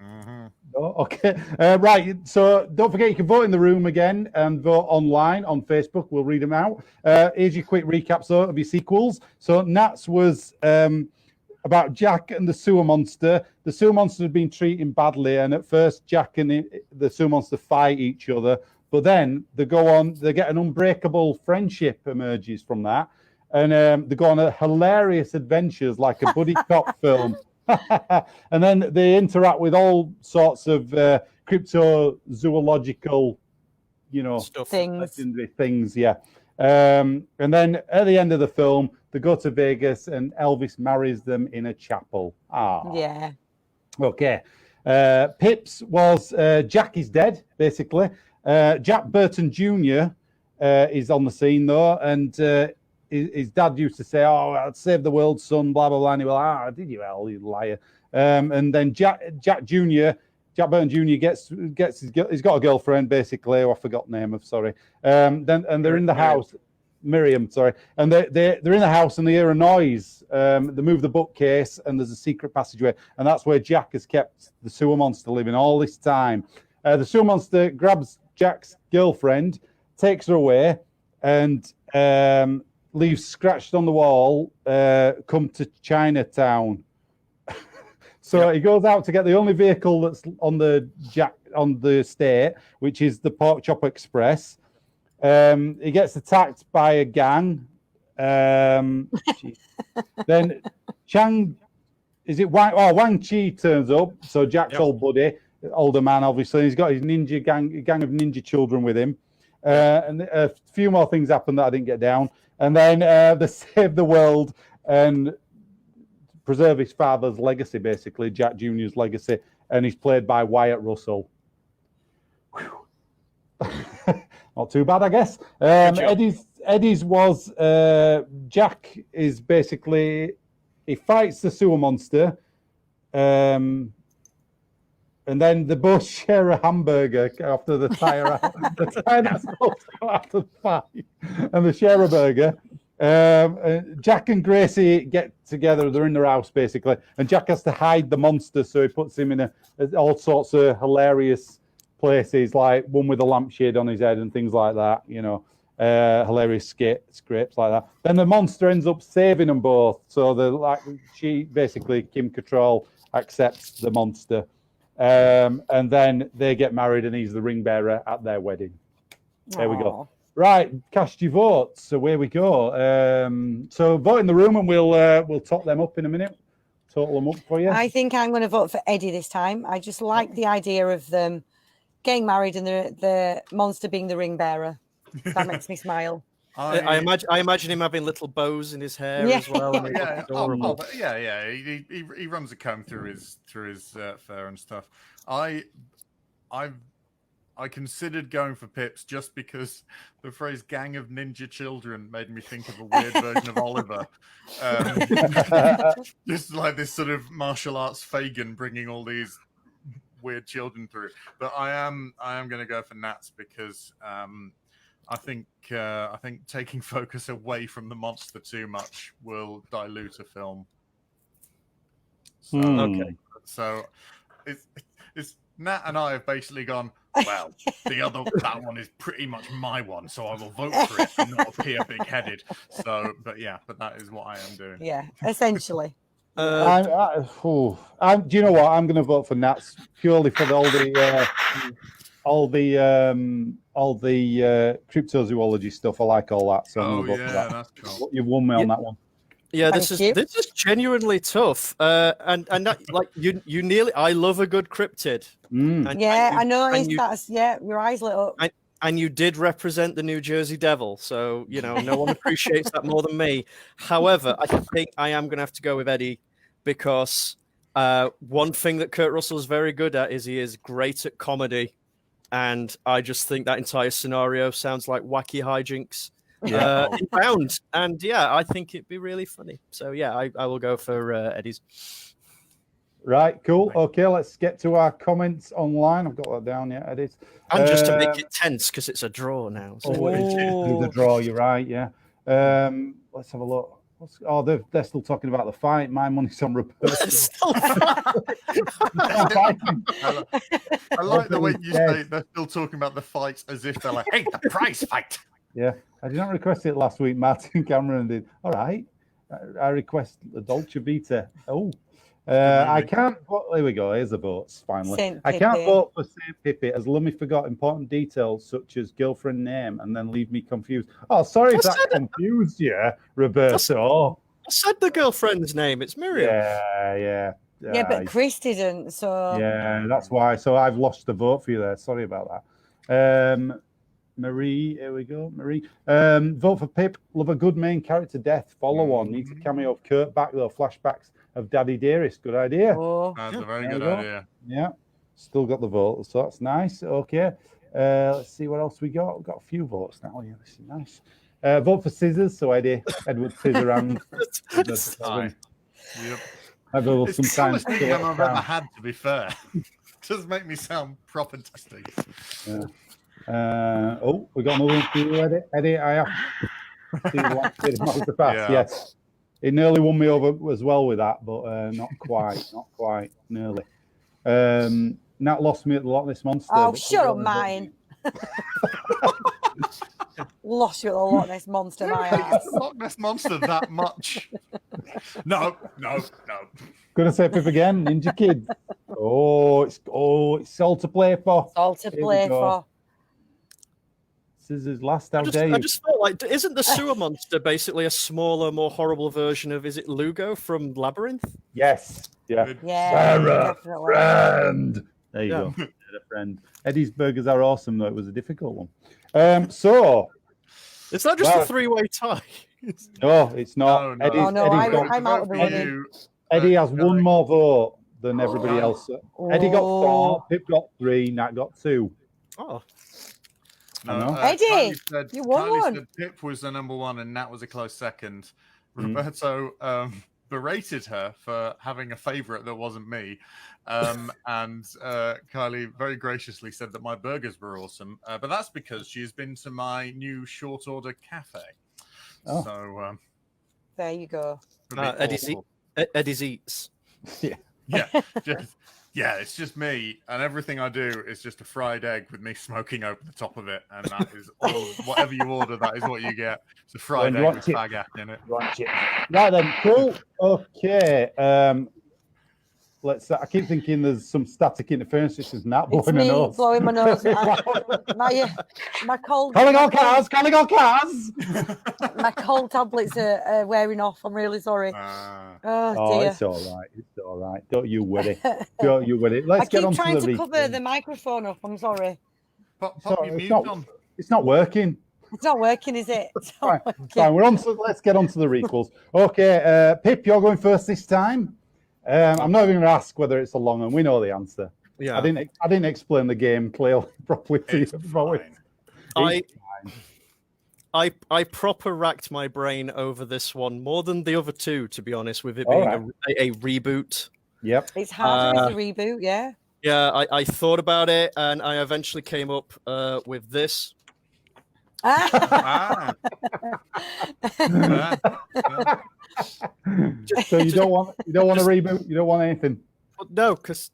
Speaker 2: Mm-hmm.
Speaker 1: Oh, okay. Right. So don't forget, you can vote in the room again and vote online on Facebook. We'll read them out. Here's your quick recap of your sequels. So Nats was about Jack and the sewer monster. The sewer monster had been treated badly, and at first Jack and the sewer monster fight each other. But then they get an unbreakable friendship emerges from that. And they go on a hilarious adventures like a buddy cop film And then they interact with all sorts of cryptozoological,
Speaker 4: Stuff.
Speaker 1: legendary things. Yeah. And then at the end of the film, they go to Vegas and Elvis marries them in a chapel.
Speaker 3: Yeah.
Speaker 1: Okay. Pips was Jack is dead, basically. Jack Burton Jr. Is on the scene, though, and his dad used to say, "Oh, I'd save the world, son," blah, blah, blah. And he was, did you, hell, you liar. And then Jack Burton Jr. he's got a girlfriend, basically, who I forgot the name of, sorry. And they're in the house. Miriam, sorry. And they're in the house and they hear a noise. They move the bookcase and there's a secret passageway. And that's where Jack has kept the sewer monster living all this time. The sewer monster grabs Jack's girlfriend, takes her away, and leaves scratched on the wall, come to Chinatown. So he goes out to get the only vehicle that's on the estate, which is the Pork Chop Express. He gets attacked by a gang. Then Wang Chi turns up. So Jack's old buddy, older man, obviously. He's got his ninja gang of ninja children with him. And a few more things happen that I didn't get down. And then they save the world and preserve his father's legacy, basically, Jack Jr.'s legacy. And he's played by Wyatt Russell. Not too bad, I guess. Eddie's was Jack is basically, he fights the sewer monster, and then they both share a hamburger after the tire. The tire that's supposed to go after the fight, and they share a burger. Jack and Gracie get together. They're in their house basically, and Jack has to hide the monster, so he puts him in all sorts of hilarious places, like one with a lampshade on his head and things like that, hilarious scrapes like that. Then the monster ends up saving them both. So she basically, Kim Cattrall, accepts the monster. And then they get married and he's the ring bearer at their wedding. There we go. Right, cast your votes. Away we go. So vote in the room and we'll top them up in a minute. Total them up for you.
Speaker 3: I think I'm going to vote for Eddie this time. I just like the idea of them getting married and the monster being the ring bearer. That makes me smile.
Speaker 4: I imagine him having little bows in his hair as well.
Speaker 2: He runs a comb through his fur and stuff. I considered going for Pips just because the phrase "gang of ninja children" made me think of a weird version of Oliver. Just like this sort of martial arts Fagin bringing all these weird children through. But I am going to go for Nats because I think taking focus away from the monster too much will dilute a film. So,
Speaker 4: Okay.
Speaker 2: So it's Nat and I have basically gone, well, that one is pretty much my one, so I will vote for it and not appear big-headed. So, but that is what I am doing.
Speaker 3: Yeah, essentially.
Speaker 1: Do you know what? I'm going to vote for Nats purely for all the cryptozoology stuff. I like all that. So I'm going to vote for that.
Speaker 2: That's cool.
Speaker 1: You won me on that one.
Speaker 4: Yeah, this is genuinely tough. And that, like you nearly. I love a good cryptid.
Speaker 3: I noticed that. Yeah, your eyes lit up.
Speaker 4: And you did represent the New Jersey Devil, so no one appreciates that more than me. However, I think I am going to have to go with Eddie because one thing that Kurt Russell is very good at is he is great at comedy, and I just think that entire scenario sounds like wacky hijinks inbound. And I think it'd be really funny. So I will go for Eddie's.
Speaker 1: Right, cool. Okay, let's get to our comments online. I've got that down, Eddie.
Speaker 4: And just to make it tense, because it's a draw now. So.
Speaker 1: It's a draw, you're right, yeah. Let's have a look. They're still talking about the fight. My money's on Roberto.
Speaker 2: I like the way you say they're still talking about the fight as if they're like, hey, the prize fight.
Speaker 1: Yeah, I did not request it last week. Martin Cameron did. All right. I request the Dolce Vita. I can't vote. There we go. Here's the votes. Finally, I can't vote for Saint Pippi as Lummy forgot important details such as girlfriend name and then leave me confused. Oh, sorry if that confused you, Roberto.
Speaker 4: I said the girlfriend's name. It's Miriam.
Speaker 1: Yeah.
Speaker 3: Yeah, but Chris didn't, so...
Speaker 1: Yeah, that's why. So I've lost the vote for you there. Sorry about that. Marie, here we go. Marie. Vote for Pip. Love a good main character death. Follow on. Needs a cameo of Kurt back, though. Flashbacks of Daddy Dearest. Good idea.
Speaker 3: Oh.
Speaker 2: That's a very good idea.
Speaker 1: Yeah. Still got the vote, so that's nice. Okay. Let's see what else we got. We've got a few votes now. Yeah, this is nice. Vote for Scissors. So Eddie, Edward Scissorhands.
Speaker 2: Yep.
Speaker 1: It's
Speaker 2: the coolest thing I've ever had, to be fair. Does make me sound proper testy.
Speaker 1: Yeah. We got another one for you, Eddie. Eddie, I have to pass. Yes. He nearly won me over as well with that, but not quite. Not quite. Nearly. Nat lost me at the Loch Ness Monster.
Speaker 3: Oh, shut up, mine. Lost you at the Loch Ness Monster, my ass.
Speaker 2: Loch Ness Monster that much? No.
Speaker 1: Gonna say Pip again, Ninja Kid. It's all to play for.
Speaker 3: All to play for.
Speaker 1: Scissors last.
Speaker 4: I just felt like, isn't the sewer monster basically a smaller, more horrible version of, is it Lugo from Labyrinth?
Speaker 1: Yes. Yeah.
Speaker 3: Yeah.
Speaker 1: Sarah, friend. There you go. Friend. Eddie's burgers are awesome, though. It was a difficult one. So.
Speaker 4: It's not just a three-way tie.
Speaker 1: No, it's not.
Speaker 2: No.
Speaker 3: I'm out of the running.
Speaker 1: Eddie has one more vote than everybody else. Eddie got 4, Pip got 3, Nat got 2.
Speaker 4: Oh.
Speaker 2: No,
Speaker 3: Eddie, you won one.
Speaker 2: Said Pip was the number 1 and Nat was a close second. Roberto berated her for having a favourite that wasn't me. And Kylie very graciously said that my burgers were awesome. But that's because she's been to my new short order cafe.
Speaker 1: Oh.
Speaker 2: So
Speaker 3: there you go.
Speaker 4: Eddie's Eats.
Speaker 2: It's just me, and everything I do is just a fried egg with me smoking over the top of it, and that is all. Whatever you order, that is what you get. It's a fried egg with fag in it.
Speaker 1: Right then, cool. Okay. I keep thinking there's some static interference. This is Nat blowing
Speaker 3: me
Speaker 1: a nose.
Speaker 3: Blowing my nose. my cold.
Speaker 1: Calling all cars.
Speaker 3: My cold tablets are wearing off. I'm really sorry.
Speaker 1: Oh, dear. It's all right. Don't you worry. Let's get on to the
Speaker 3: I keep trying to cover the microphone up. I'm sorry.
Speaker 2: Pop your mute on.
Speaker 1: It's not working.
Speaker 3: It's not working, is it?
Speaker 1: Fine. Let's get on to the requels. Okay, Pip, you're going first this time. I'm not even going to ask whether it's a long one. We know the answer.
Speaker 4: Yeah.
Speaker 1: I didn't explain the game clearly properly to you.
Speaker 4: I proper racked my brain over this one more than the other two, to be honest, with it being a reboot.
Speaker 1: Yep.
Speaker 3: It's harder as a reboot, yeah.
Speaker 4: Yeah, I thought about it, and I eventually came up with this.
Speaker 1: So you don't want a reboot. You don't want anything.
Speaker 4: No, because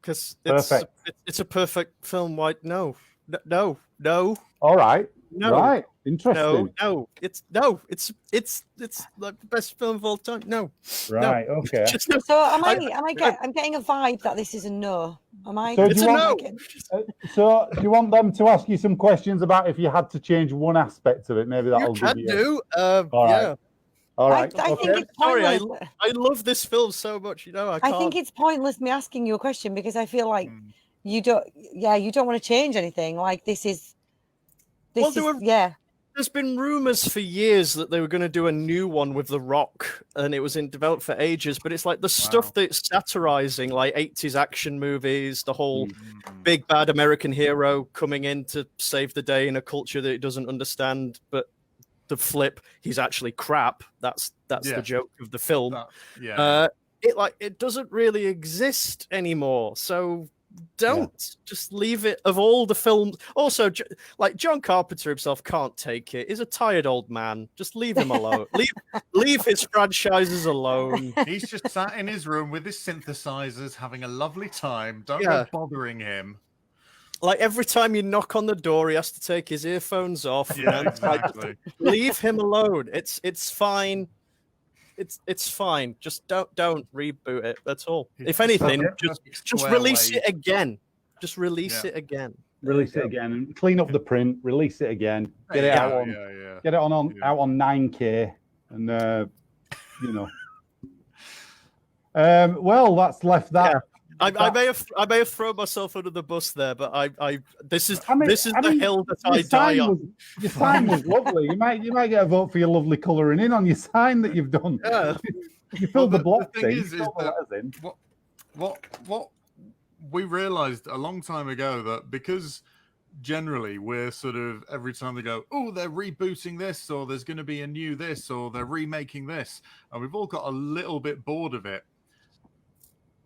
Speaker 4: it's a perfect film. Why? No.
Speaker 1: All right.
Speaker 4: No.
Speaker 1: Right. Interesting.
Speaker 4: No. It's like the best film of all time. No.
Speaker 1: Right.
Speaker 4: No.
Speaker 1: Okay.
Speaker 3: So I'm getting a vibe that this is a no. Am I?
Speaker 1: So
Speaker 4: no.
Speaker 1: Do you want them to ask you some questions about if you had to change one aspect of it? Maybe that'll give you.
Speaker 4: All
Speaker 1: right. All right.
Speaker 3: I think it's pointless.
Speaker 4: Sorry, I love this film so much. I
Speaker 3: think it's pointless me asking you a question because I feel like you don't want to change anything. Like this is.
Speaker 4: There's been rumors for years that they were going to do a new one with The Rock, and it was in development for ages. But it's like the stuff that's satirizing, like 80s action movies, the whole big bad American hero coming in to save the day in a culture that it doesn't understand. But the flip, he's actually crap. That's the joke of the film. It doesn't really exist anymore. So. Just leave it. Of all the films, also like John Carpenter himself can't take it. He's a tired old man. Just leave him alone. leave his franchises alone.
Speaker 2: He's just sat in his room with his synthesizers, having a lovely time. Don't go bothering him.
Speaker 4: Like every time you knock on the door, he has to take his earphones off.
Speaker 2: Yeah, exactly.
Speaker 4: Leave him alone. It's fine. It's fine. Just don't reboot it. That's all. If anything, just release it again. Just release it again.
Speaker 1: Release it again and clean up the print. Release it again. Get it out on. Get it out on 9K, and Well, that's left that.
Speaker 4: Yeah. I may have thrown myself under the bus there, but this is the hill that I die on.
Speaker 1: Your sign was lovely. You might get a vote for your lovely colouring in on your sign that you've done.
Speaker 4: Yeah.
Speaker 1: You filled the block
Speaker 2: thing
Speaker 1: in.
Speaker 2: Is that what we realised a long time ago, that because generally we're sort of, every time they go, oh, they're rebooting this, or there's going to be a new this, or they're remaking this, and we've all got a little bit bored of it.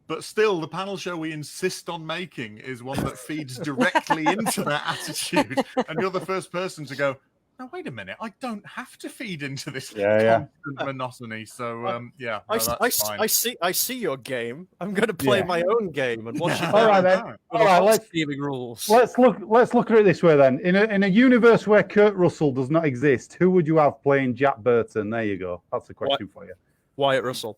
Speaker 2: But still, the panel show we insist on making is one that feeds directly into that attitude. And you're the first person to go, no, wait a minute, I don't have to feed into this constant monotony. So, that's fine.
Speaker 4: I see your game. I'm going to play my own game and watch it.
Speaker 1: All right, then. All right, let's look at it this way then. In a universe where Kurt Russell does not exist, who would you have playing Jack Burton? There you go. That's the question for you.
Speaker 4: Wyatt Russell.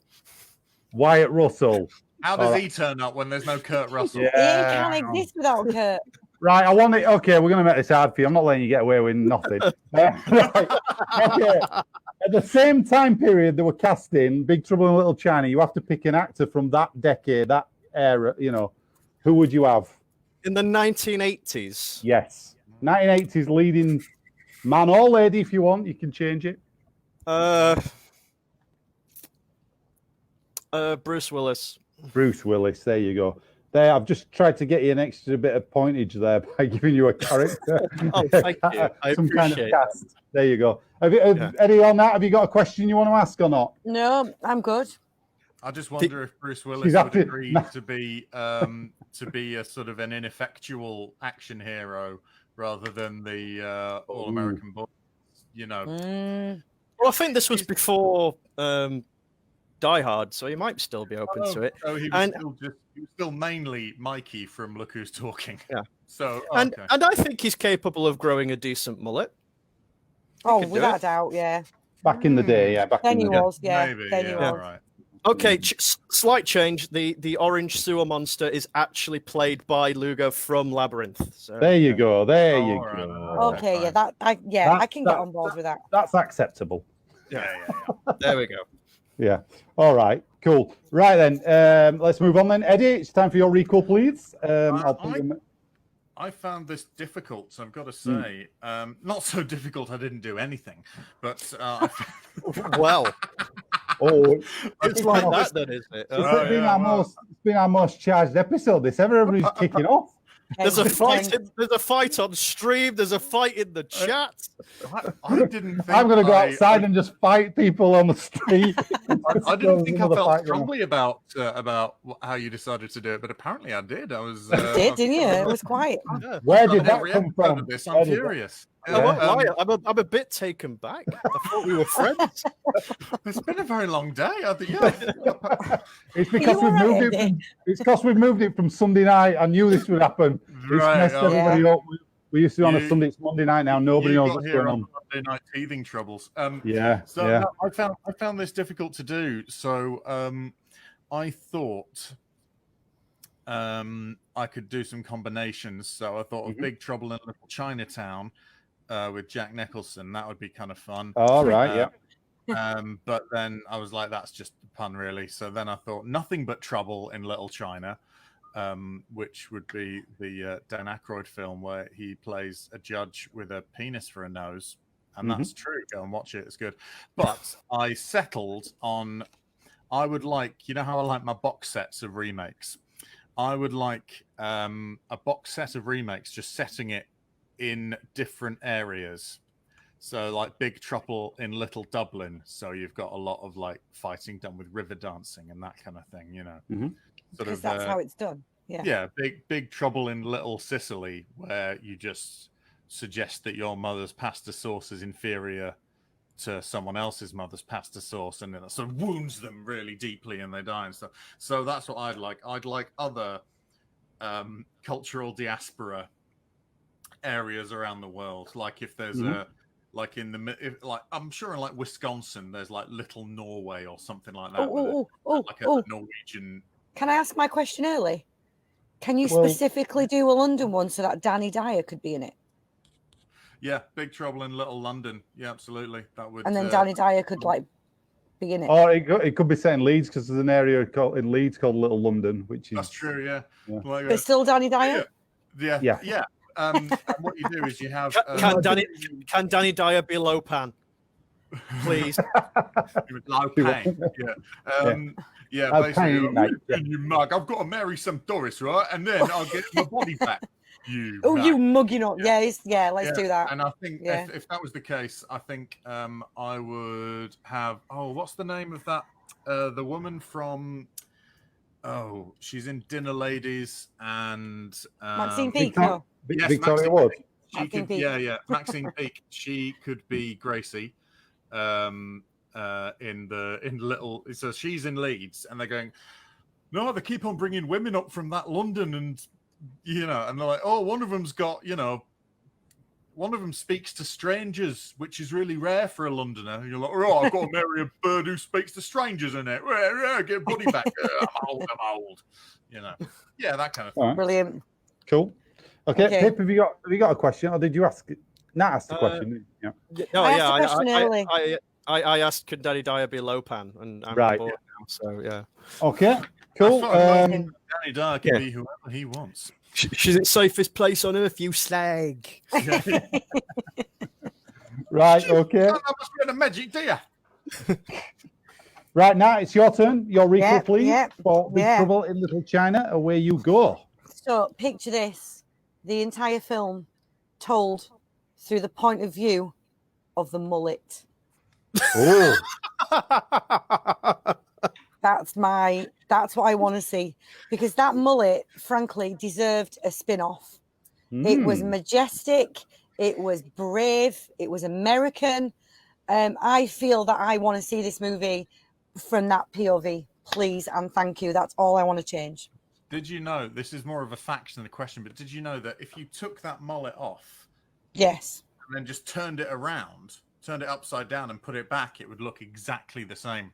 Speaker 1: Wyatt Russell.
Speaker 2: How does he turn up when there's no Kurt Russell?
Speaker 3: He can't exist without Kurt.
Speaker 1: Right, I want it. Okay, we're going to make this hard for you. I'm not letting you get away with nothing. Right. Okay. At the same time period they were casting Big Trouble in Little China, you have to pick an actor from that decade, that era. You know, who would you have?
Speaker 4: In the 1980s.
Speaker 1: Yes, 1980s leading man or lady. If you want, you can change it.
Speaker 4: Bruce Willis.
Speaker 1: Bruce Willis, there you go. There, I've just tried to get you an extra bit of pointage there by giving you a character.
Speaker 4: Thank you. I
Speaker 1: some kind of cast.
Speaker 4: That.
Speaker 1: There you go. Eddie, on that, have you got a question you want to ask or not?
Speaker 3: No, I'm good.
Speaker 2: I just wonder if Bruce Willis would agree to be a sort of an ineffectual action hero rather than the all-American boy. You know.
Speaker 4: Well, I think this was before Die Hard, so he might still be open to it.
Speaker 2: So he was still mainly Mikey from Look Who's Talking.
Speaker 4: Yeah.
Speaker 2: So
Speaker 4: and I think he's capable of growing a decent mullet.
Speaker 3: Oh, without a doubt, yeah.
Speaker 1: Back in the day, yeah.
Speaker 3: Then he was, yeah.
Speaker 2: Maybe,
Speaker 3: then he was.
Speaker 2: Right.
Speaker 4: Okay, slight change. The orange sewer monster is actually played by Lugo from Labyrinth. So,
Speaker 1: there you go. There you go.
Speaker 3: Okay, yeah, I can get on board with that.
Speaker 1: That's acceptable.
Speaker 4: Yeah. There we go.
Speaker 1: Yeah. All right. Cool. Right then. Let's move on then. Eddie, it's time for your recall, please.
Speaker 2: I found this difficult, so I've got to say, not so difficult I didn't do anything, but
Speaker 4: well, it's like that then, isn't it?
Speaker 1: It's been our most charged episode. Everybody's kicking off.
Speaker 4: There's a fight on stream. There's a fight in the chat.
Speaker 2: I didn't think
Speaker 1: I'm going to go outside and just fight people on the street.
Speaker 2: I didn't think I felt strongly about how you decided to do it, but apparently I did. I was.
Speaker 3: You did, didn't you? It was quiet.
Speaker 1: Where did that come from?
Speaker 2: I'm curious.
Speaker 4: I'm a bit taken back. I thought we were friends.
Speaker 2: It's been a very long day.
Speaker 1: It's because we've moved it. It's because we've moved it from Sunday night. I knew this would happen. It's messed everybody up. We used to on a Sunday. It's Monday night now. Nobody knows what's going on.
Speaker 2: Monday night teething troubles.
Speaker 1: So
Speaker 2: I found this difficult to do. So I thought I could do some combinations. So I thought of Big Trouble in Little Chinatown with Jack Nicholson. That would be kind of fun.
Speaker 1: All right,
Speaker 2: but then I was like, that's just a pun, really. So then I thought Nothing But Trouble in Little China, which would be the Dan Aykroyd film where he plays a judge with a penis for a nose. And that's true. Go and watch it. It's good. But I settled on, I would like, you know how I like my box sets of remakes? I would like a box set of remakes, just setting it in different areas. So like Big Trouble in Little Dublin. So you've got a lot of like fighting done with river dancing and that kind of thing, you know.
Speaker 3: Because that's how it's done. Yeah.
Speaker 2: Yeah. Big Trouble in Little Sicily, where you just suggest that your mother's pasta sauce is inferior to someone else's mother's pasta sauce, and then it sort of wounds them really deeply and they die and stuff. So that's what I'd like. I'd like other cultural diaspora areas around the world. Like if there's like I'm sure in like Wisconsin, there's like Little Norway or something like that. Like a Norwegian.
Speaker 3: Can I ask my question early? Can you specifically do a London one so that Danny Dyer could be in it?
Speaker 2: Yeah, Big Trouble in Little London. Yeah, absolutely. That would.
Speaker 3: And then Danny Dyer could like begin it.
Speaker 1: Or it could be set in Leeds because there's an area in Leeds called Little London, which is
Speaker 2: That's true. Yeah. Like,
Speaker 3: But still Danny Dyer?
Speaker 2: Yeah. And what you do is you have.
Speaker 4: Can Danny Dyer be Lopan? Please.
Speaker 2: Lopan. Yeah. Basically,
Speaker 1: mate.
Speaker 2: you mug. I've got to marry some Doris, right? And then I'll get my body back. You
Speaker 3: mugging up. Let's do that.
Speaker 2: And I think if that was the case, I think I would have. Oh, what's the name of that? The woman from. Oh, she's in Dinner Ladies and
Speaker 3: Maxine Peake.
Speaker 1: Victoria Wood.
Speaker 2: Maxine Peake. She could be Gracie. In Little. So she's in Leeds, and they're going. No, they keep on bringing women up from that London, and and they're like, oh, one of them speaks to strangers, which is really rare for a Londoner. And you're like, oh, I've got to marry a bird who speaks to strangers in it. Get buddy back. I'm old. Yeah, that kind of thing.
Speaker 1: Right.
Speaker 3: Brilliant.
Speaker 1: Cool. Okay, Pip, have you got a question, or did you ask? Nat asked the question.
Speaker 4: I asked, could Danny Dyer be Lopan, and I'm
Speaker 1: right.
Speaker 4: Now, so yeah.
Speaker 1: Okay, cool.
Speaker 2: Danny Dyer can be whoever he wants.
Speaker 4: She's the safest place on earth, you slag.
Speaker 1: Right, okay.
Speaker 2: That must be a magic deer.
Speaker 1: Right, now it's your turn. Your recall, please. For Big
Speaker 3: Yeah.
Speaker 1: Trouble in Little China, away you go.
Speaker 3: So picture this: the entire film told through the point of view of the mullet.
Speaker 1: Oh,
Speaker 3: That's what I want to see, because that mullet, frankly, deserved a spin-off. It was majestic, it was brave, it was American. I feel that I want to see this movie from that POV, please and thank you. That's all I want to change.
Speaker 2: Did you know, this is more of a fact than a question, but did you know that if you took that mullet off,
Speaker 3: Yes,
Speaker 2: and then just turned it around, turned it upside down and put it back, it would look exactly the same?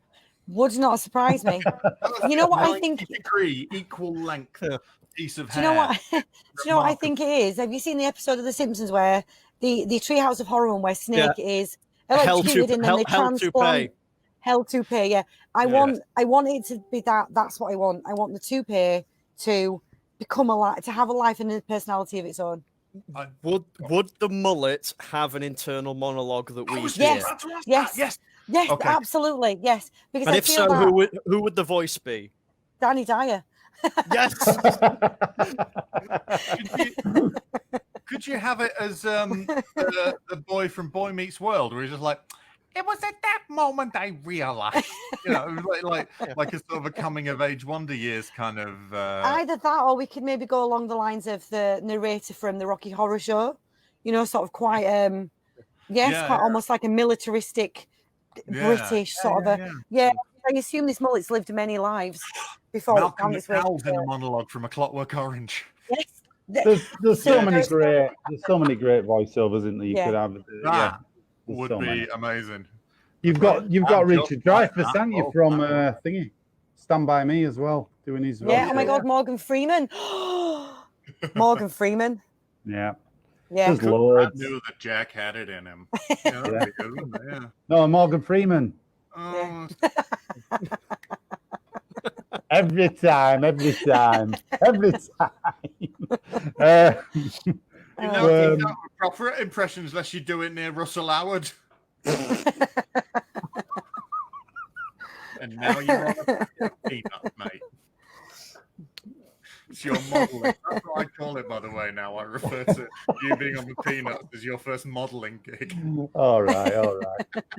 Speaker 3: would not surprise me. You know what I think?
Speaker 2: 90-degree, equal length piece of hair.
Speaker 3: Do you know what I think it is? Have you seen the episode of The Simpsons where the Treehouse of Horror, where Snake is electrocuted and then they transplant held toupee? Yeah, I want it to be that. That's what I want. I want the toupee to become alive, to have a life and a personality of its own.
Speaker 4: Would the mullet have an internal monologue that we
Speaker 3: Yes,
Speaker 4: hear?
Speaker 3: Yes,
Speaker 2: Okay.
Speaker 3: absolutely, yes. Because
Speaker 4: And
Speaker 3: I
Speaker 4: if
Speaker 3: feel
Speaker 4: so,
Speaker 3: that
Speaker 4: who would the voice be?
Speaker 3: Danny Dyer.
Speaker 4: Yes.
Speaker 2: Could you have it as the boy from Boy Meets World, where he's just like, it was at that moment I realized, like a sort of a coming of age wonder years kind of.
Speaker 3: Either that, or we could maybe go along the lines of the narrator from the Rocky Horror Show. Sort of quite, quite almost like a militaristic British sort of a. I assume this mullet's lived many lives before.
Speaker 2: Malcolm McDowell's in a monologue from A Clockwork Orange.
Speaker 3: Yes.
Speaker 1: There's so many great voiceovers in there you could have.
Speaker 2: That would be amazing.
Speaker 1: You've got Richard Dreyfuss, haven't you, from thingy, Stand By Me as well, doing his voice.
Speaker 3: Yeah. Oh my God, Morgan Freeman. Morgan Freeman.
Speaker 1: Yeah.
Speaker 3: Yeah.
Speaker 1: There's loads.
Speaker 2: I knew that Jack had it in him. That'd be good, wouldn't it? Yeah.
Speaker 1: No, Morgan Freeman.
Speaker 2: Oh,
Speaker 1: Every time.
Speaker 2: you know, proper impressions unless you do it near Russell Howard. And now you're on a peanut, mate. It's your modelling. That's what I call it, by the way, now. I refer to you being on the Peanuts as your first modelling gig.
Speaker 1: All right.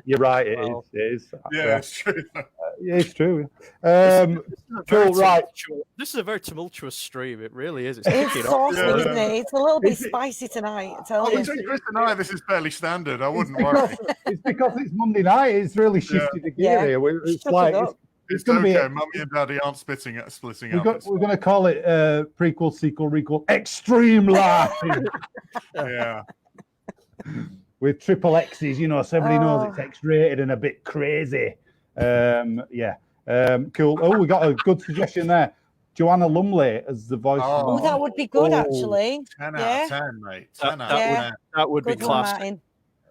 Speaker 1: You're right, it is.
Speaker 2: Yeah, it's true.
Speaker 1: It's true. Cool, right.
Speaker 4: This is a very tumultuous stream. It really is.
Speaker 3: It's saucy, isn't it? It's a little bit spicy tonight, I tell you.
Speaker 2: Chris and I, this is fairly standard. I wouldn't worry.
Speaker 1: It's because it's Monday night. It's really shifted the gear here. It's
Speaker 3: Shut
Speaker 1: like...
Speaker 3: it up.
Speaker 2: It's
Speaker 1: gonna be
Speaker 2: okay. Mummy and Daddy aren't splitting up.
Speaker 1: We're going to call it prequel, sequel, requel, extreme live.
Speaker 2: Yeah.
Speaker 1: With triple X's, so everybody knows it's X-rated and a bit crazy. Cool. Oh, we got a good suggestion there. Joanna Lumley as the voice.
Speaker 3: Oh, that would be good, actually.
Speaker 2: 10 out of 10, mate. 10 out of 10.
Speaker 4: That would be
Speaker 3: Good one,
Speaker 4: class.
Speaker 3: Martin.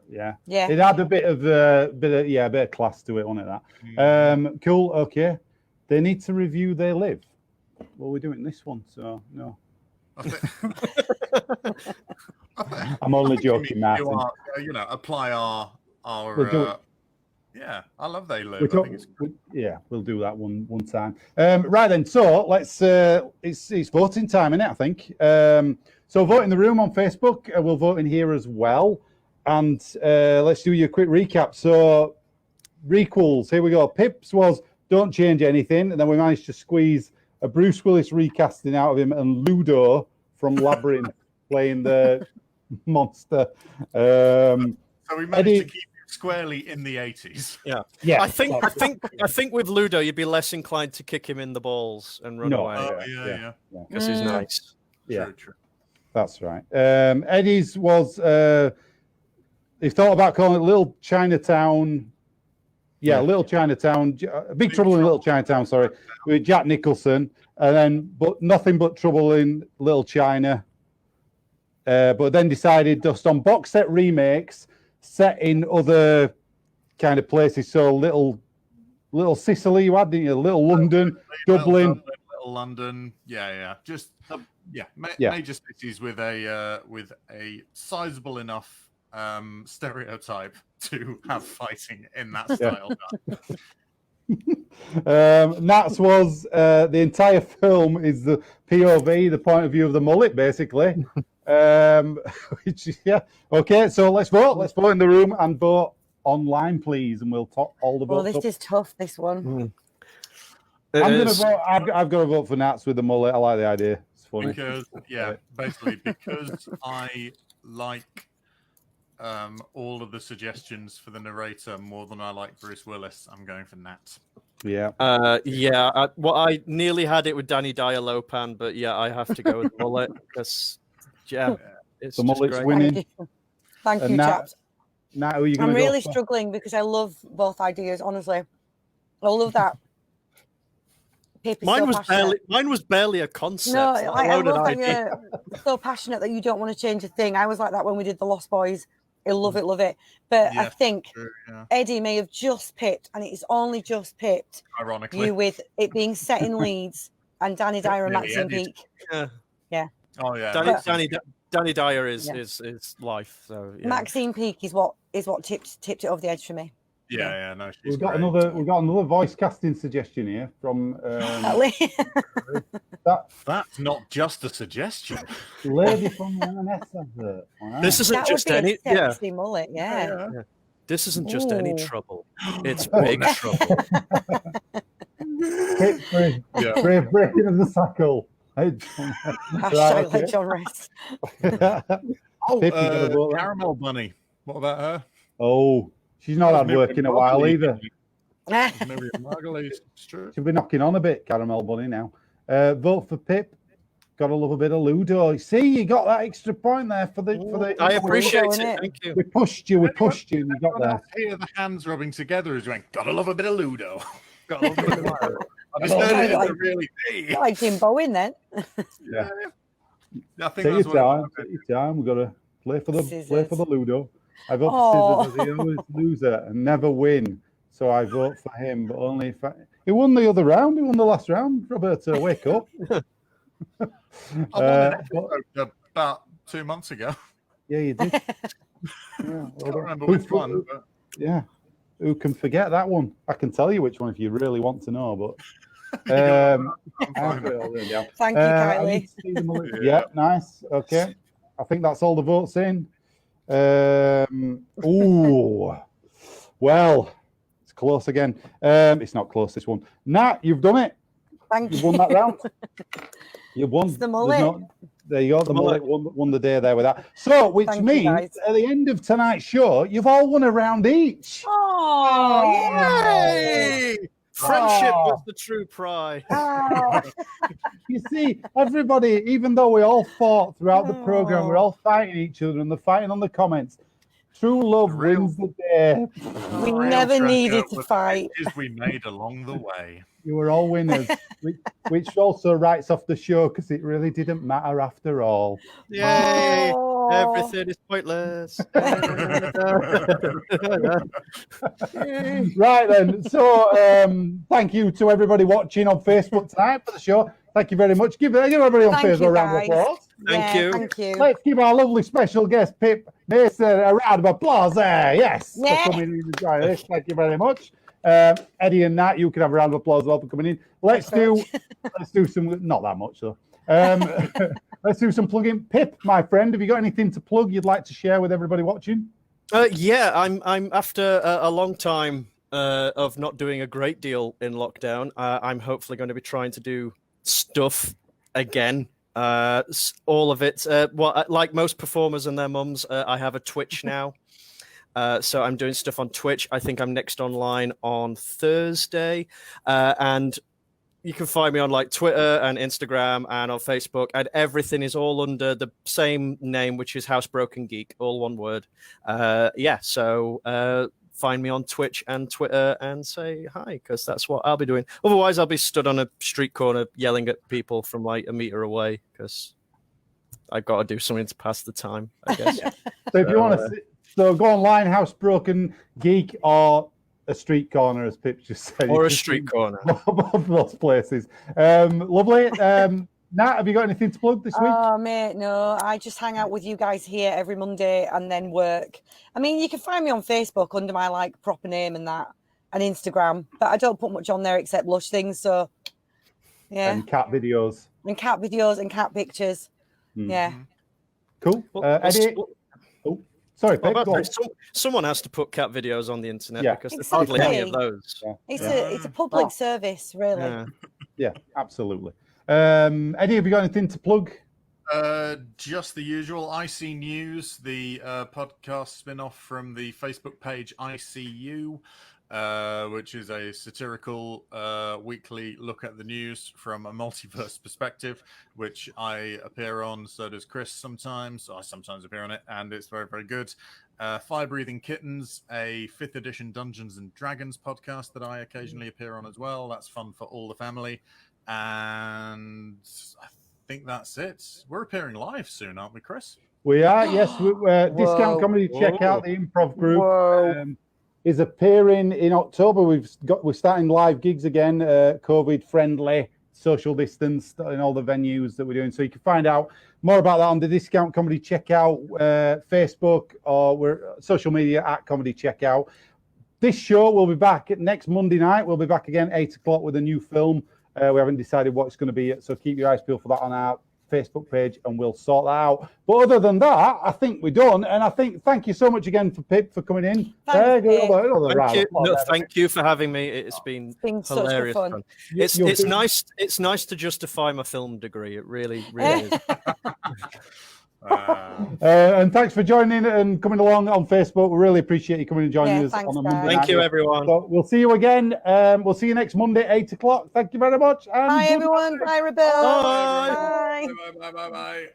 Speaker 1: Yeah.
Speaker 3: Yeah.
Speaker 1: It had a bit of class to it, wasn't it? That. Cool. Okay. They need to review They Live. Well, we're doing this one, so no. I'm only joking, Martin.
Speaker 2: Apply our yeah, I love They Live.
Speaker 1: We'll do that one time. Right then, so let's. It's voting time, isn't it? I think. So vote in the room on Facebook. We'll vote in here as well, and let's do you a quick recap. So, requels. Here we go. Pips was don't change anything, and then we managed to squeeze a Bruce Willis recasting out of him and Ludo from Labyrinth playing the monster.
Speaker 2: So we managed to keep squarely in the 80s.
Speaker 1: Yeah.
Speaker 4: I think with Ludo, you'd be less inclined to kick him in the balls and run away.
Speaker 2: Yeah.
Speaker 4: Because he's nice.
Speaker 1: Yeah,
Speaker 2: True.
Speaker 1: that's right. Eddie's was he thought about calling it Little Chinatown. Yeah, Little Chinatown. Big Trouble in Little Chinatown. Sorry, with Jack Nicholson, and then but Nothing But Trouble in Little China. But then decided just on box set remakes set in other kind of places. So little Sicily, you had, didn't you? Little London, Dublin,
Speaker 2: Little London. Yeah. Just major cities with a sizable enough stereotype to have fighting in that style.
Speaker 1: Nats was the entire film is the POV, the point of view of the mullet, basically. Okay, so let's vote. Let's vote in the room and vote online, please, and we'll top all the votes.
Speaker 3: This is tough. This one.
Speaker 1: I'm gonna vote. I've got to vote for Nats with the mullet. I like the idea. It's funny.
Speaker 2: Because I like all of the suggestions for the narrator more than I like Bruce Willis. I'm going for Nat.
Speaker 1: Yeah.
Speaker 4: I nearly had it with Danny Dyer Lopan, but I have to go with mullet because it's
Speaker 1: the mullet's
Speaker 4: great.
Speaker 1: winning.
Speaker 3: Thank you, chaps.
Speaker 1: Nat, who are you going
Speaker 3: I'm
Speaker 1: to go
Speaker 3: really
Speaker 1: for?
Speaker 3: struggling because I love both ideas. Honestly, I love that.
Speaker 4: Mine was barely a concept.
Speaker 3: No, I love that you're so passionate that you don't want to change a thing. I was like that when we did The Lost Boys. I love it. But I think Eddie may have just pipped, and it's only just pipped,
Speaker 2: ironically,
Speaker 3: you with it being set in Leeds and Danny Dyer and Maxine Peake.
Speaker 4: Yeah.
Speaker 2: Oh yeah.
Speaker 4: Danny Dyer is life. So
Speaker 3: Maxine Peake is what tipped it over the edge for me.
Speaker 2: No, she's
Speaker 1: we've got another voice casting suggestion here from
Speaker 2: that's not just a suggestion.
Speaker 1: Lady from the M&S advert. Wow.
Speaker 4: This isn't just any
Speaker 3: sexy mullet,
Speaker 4: This isn't just any trouble. It's big trouble.
Speaker 1: Brave breaking of the cycle.
Speaker 3: Hashtag John Rest.
Speaker 2: Caramel Bunny. What about her?
Speaker 1: Oh, she's not had work in a while either. She'll be knocking on a bit, Caramel Bunny now. Vote for Pip. Gotta love a bit of Ludo. See, you got that extra point there for the.
Speaker 4: I appreciate it. Thank you.
Speaker 1: We pushed you. And you got there.
Speaker 2: Hear the hands rubbing together as going. Gotta love a bit of Ludo. Gotta love a bit of Ludo.
Speaker 3: Like Jim Bowen then.
Speaker 1: Yeah.
Speaker 2: I think
Speaker 1: Take your time. We've got to play for the Ludo. I vote for Scissors as the only loser and never win. So I vote for him, but only if he won the other round. He won the last round. Roberto, wake up.
Speaker 2: I won an episode about 2 months ago.
Speaker 1: Yeah, you did.
Speaker 2: I don't remember which one. But...
Speaker 1: Yeah. Who can forget that one? I can tell you which one if you really want to know, but
Speaker 3: thank you, Kylie.
Speaker 1: Yeah, nice. Okay. I think that's all the votes in. Well, it's close again. It's not close, this one. Nat, you've done it.
Speaker 3: Thank you.
Speaker 1: You've won that round. You've won.
Speaker 3: It's the mullet.
Speaker 1: There you go. The mullet won the day there with that. So, which means at the end of tonight's show, you've all won a round each.
Speaker 3: Oh,
Speaker 4: yay! Friendship was the true pride.
Speaker 1: You see, everybody, even though we all fought throughout the program, we're all fighting each other and they're fighting on the comments. True love wins the day.
Speaker 3: We never needed to fight.
Speaker 2: We made along the way.
Speaker 1: You were all winners, which also writes off the show because it really didn't matter after all.
Speaker 4: Yay!
Speaker 3: Oh.
Speaker 4: Everything is pointless.
Speaker 1: Right then. So thank you to everybody watching on Facebook tonight for the show. Thank you very much. Give everybody on
Speaker 3: Thank
Speaker 1: Facebook
Speaker 3: you,
Speaker 1: a round of
Speaker 3: guys.
Speaker 1: applause.
Speaker 4: Thank you.
Speaker 3: Thank you.
Speaker 1: Let's give our lovely special guest Pip Mason a round of applause there. Yes,
Speaker 3: Yeah.
Speaker 1: for coming in and joining this. Thank you very much. Eddie and Nat, you can have a round of applause as well for coming in. Let's do some, not that much though. Let's do some plugging. Pip, my friend, have you got anything to plug you'd like to share with everybody watching?
Speaker 4: Yeah, I'm after a long time of not doing a great deal in lockdown. I'm hopefully going to be trying to do stuff again. All of it. Like most performers and their mums, I have a Twitch now. So I'm doing stuff on Twitch. I think I'm next online on Thursday. And you can find me on like Twitter and Instagram and on Facebook, and everything is all under the same name, which is Housebroken Geek, all one word. So find me on Twitch and Twitter and say hi, because that's what I'll be doing. Otherwise, I'll be stood on a street corner yelling at people from like a meter away, because I've got to do something to pass the time, I guess.
Speaker 1: So if you want to go online, Housebroken Geek, or a street corner, as Pip just said.
Speaker 4: Or a street corner.
Speaker 1: Both those places. Lovely. Nat, have you got anything to plug this week?
Speaker 3: Oh, mate, no. I just hang out with you guys here every Monday and then work. I mean, you can find me on Facebook under my like proper name and that, and Instagram, but I don't put much on there except lush things. So, yeah.
Speaker 1: And cat videos.
Speaker 3: And cat videos and cat pictures. Yeah.
Speaker 1: Cool. Eddie? Sorry, Pip.
Speaker 4: Someone has to put cat videos on the internet, because there's
Speaker 3: Exactly.
Speaker 4: hardly any of those.
Speaker 3: It's a public service, really.
Speaker 1: Yeah, absolutely. Eddie, have you got anything to plug?
Speaker 2: Just the usual IC News, the podcast spin-off from the Facebook page ICU, which is a satirical weekly look at the news from a multiverse perspective, which I appear on. So does Chris sometimes. I sometimes appear on it, and it's very, very good. Fire Breathing Kittens, a 5th edition Dungeons and Dragons podcast that I occasionally appear on as well. That's fun for all the family. And I think that's it. We're appearing live soon, aren't we, Chris?
Speaker 1: We are, yes. Discount Comedy. Check out the improv group. Is appearing in October. We're starting live gigs again, COVID friendly, social distance in all the venues that we're doing. So you can find out more about that on the Discount Comedy Checkout Facebook, or we're social media at Comedy Checkout. This show will be back next Monday night. We'll be back again 8 o'clock with a new film. We haven't decided what it's going to be yet, so keep your eyes peeled for that on our Facebook page, and we'll sort that out. But other than that, I think we're done. And I think thank you so much again for Pip for coming in.
Speaker 4: Thank you for having me. It's been hilarious fun. It's nice. It's nice to justify my film degree. It really is.
Speaker 1: And thanks for joining and coming along on Facebook. We really appreciate you coming and joining us on a Monday night.
Speaker 4: Thank you, everyone.
Speaker 1: So we'll see you again. We'll see you next Monday, 8 o'clock. Thank you very much.
Speaker 3: Bye, everyone. Bye, Rebel.
Speaker 2: Bye. Bye. Bye. Bye. Bye.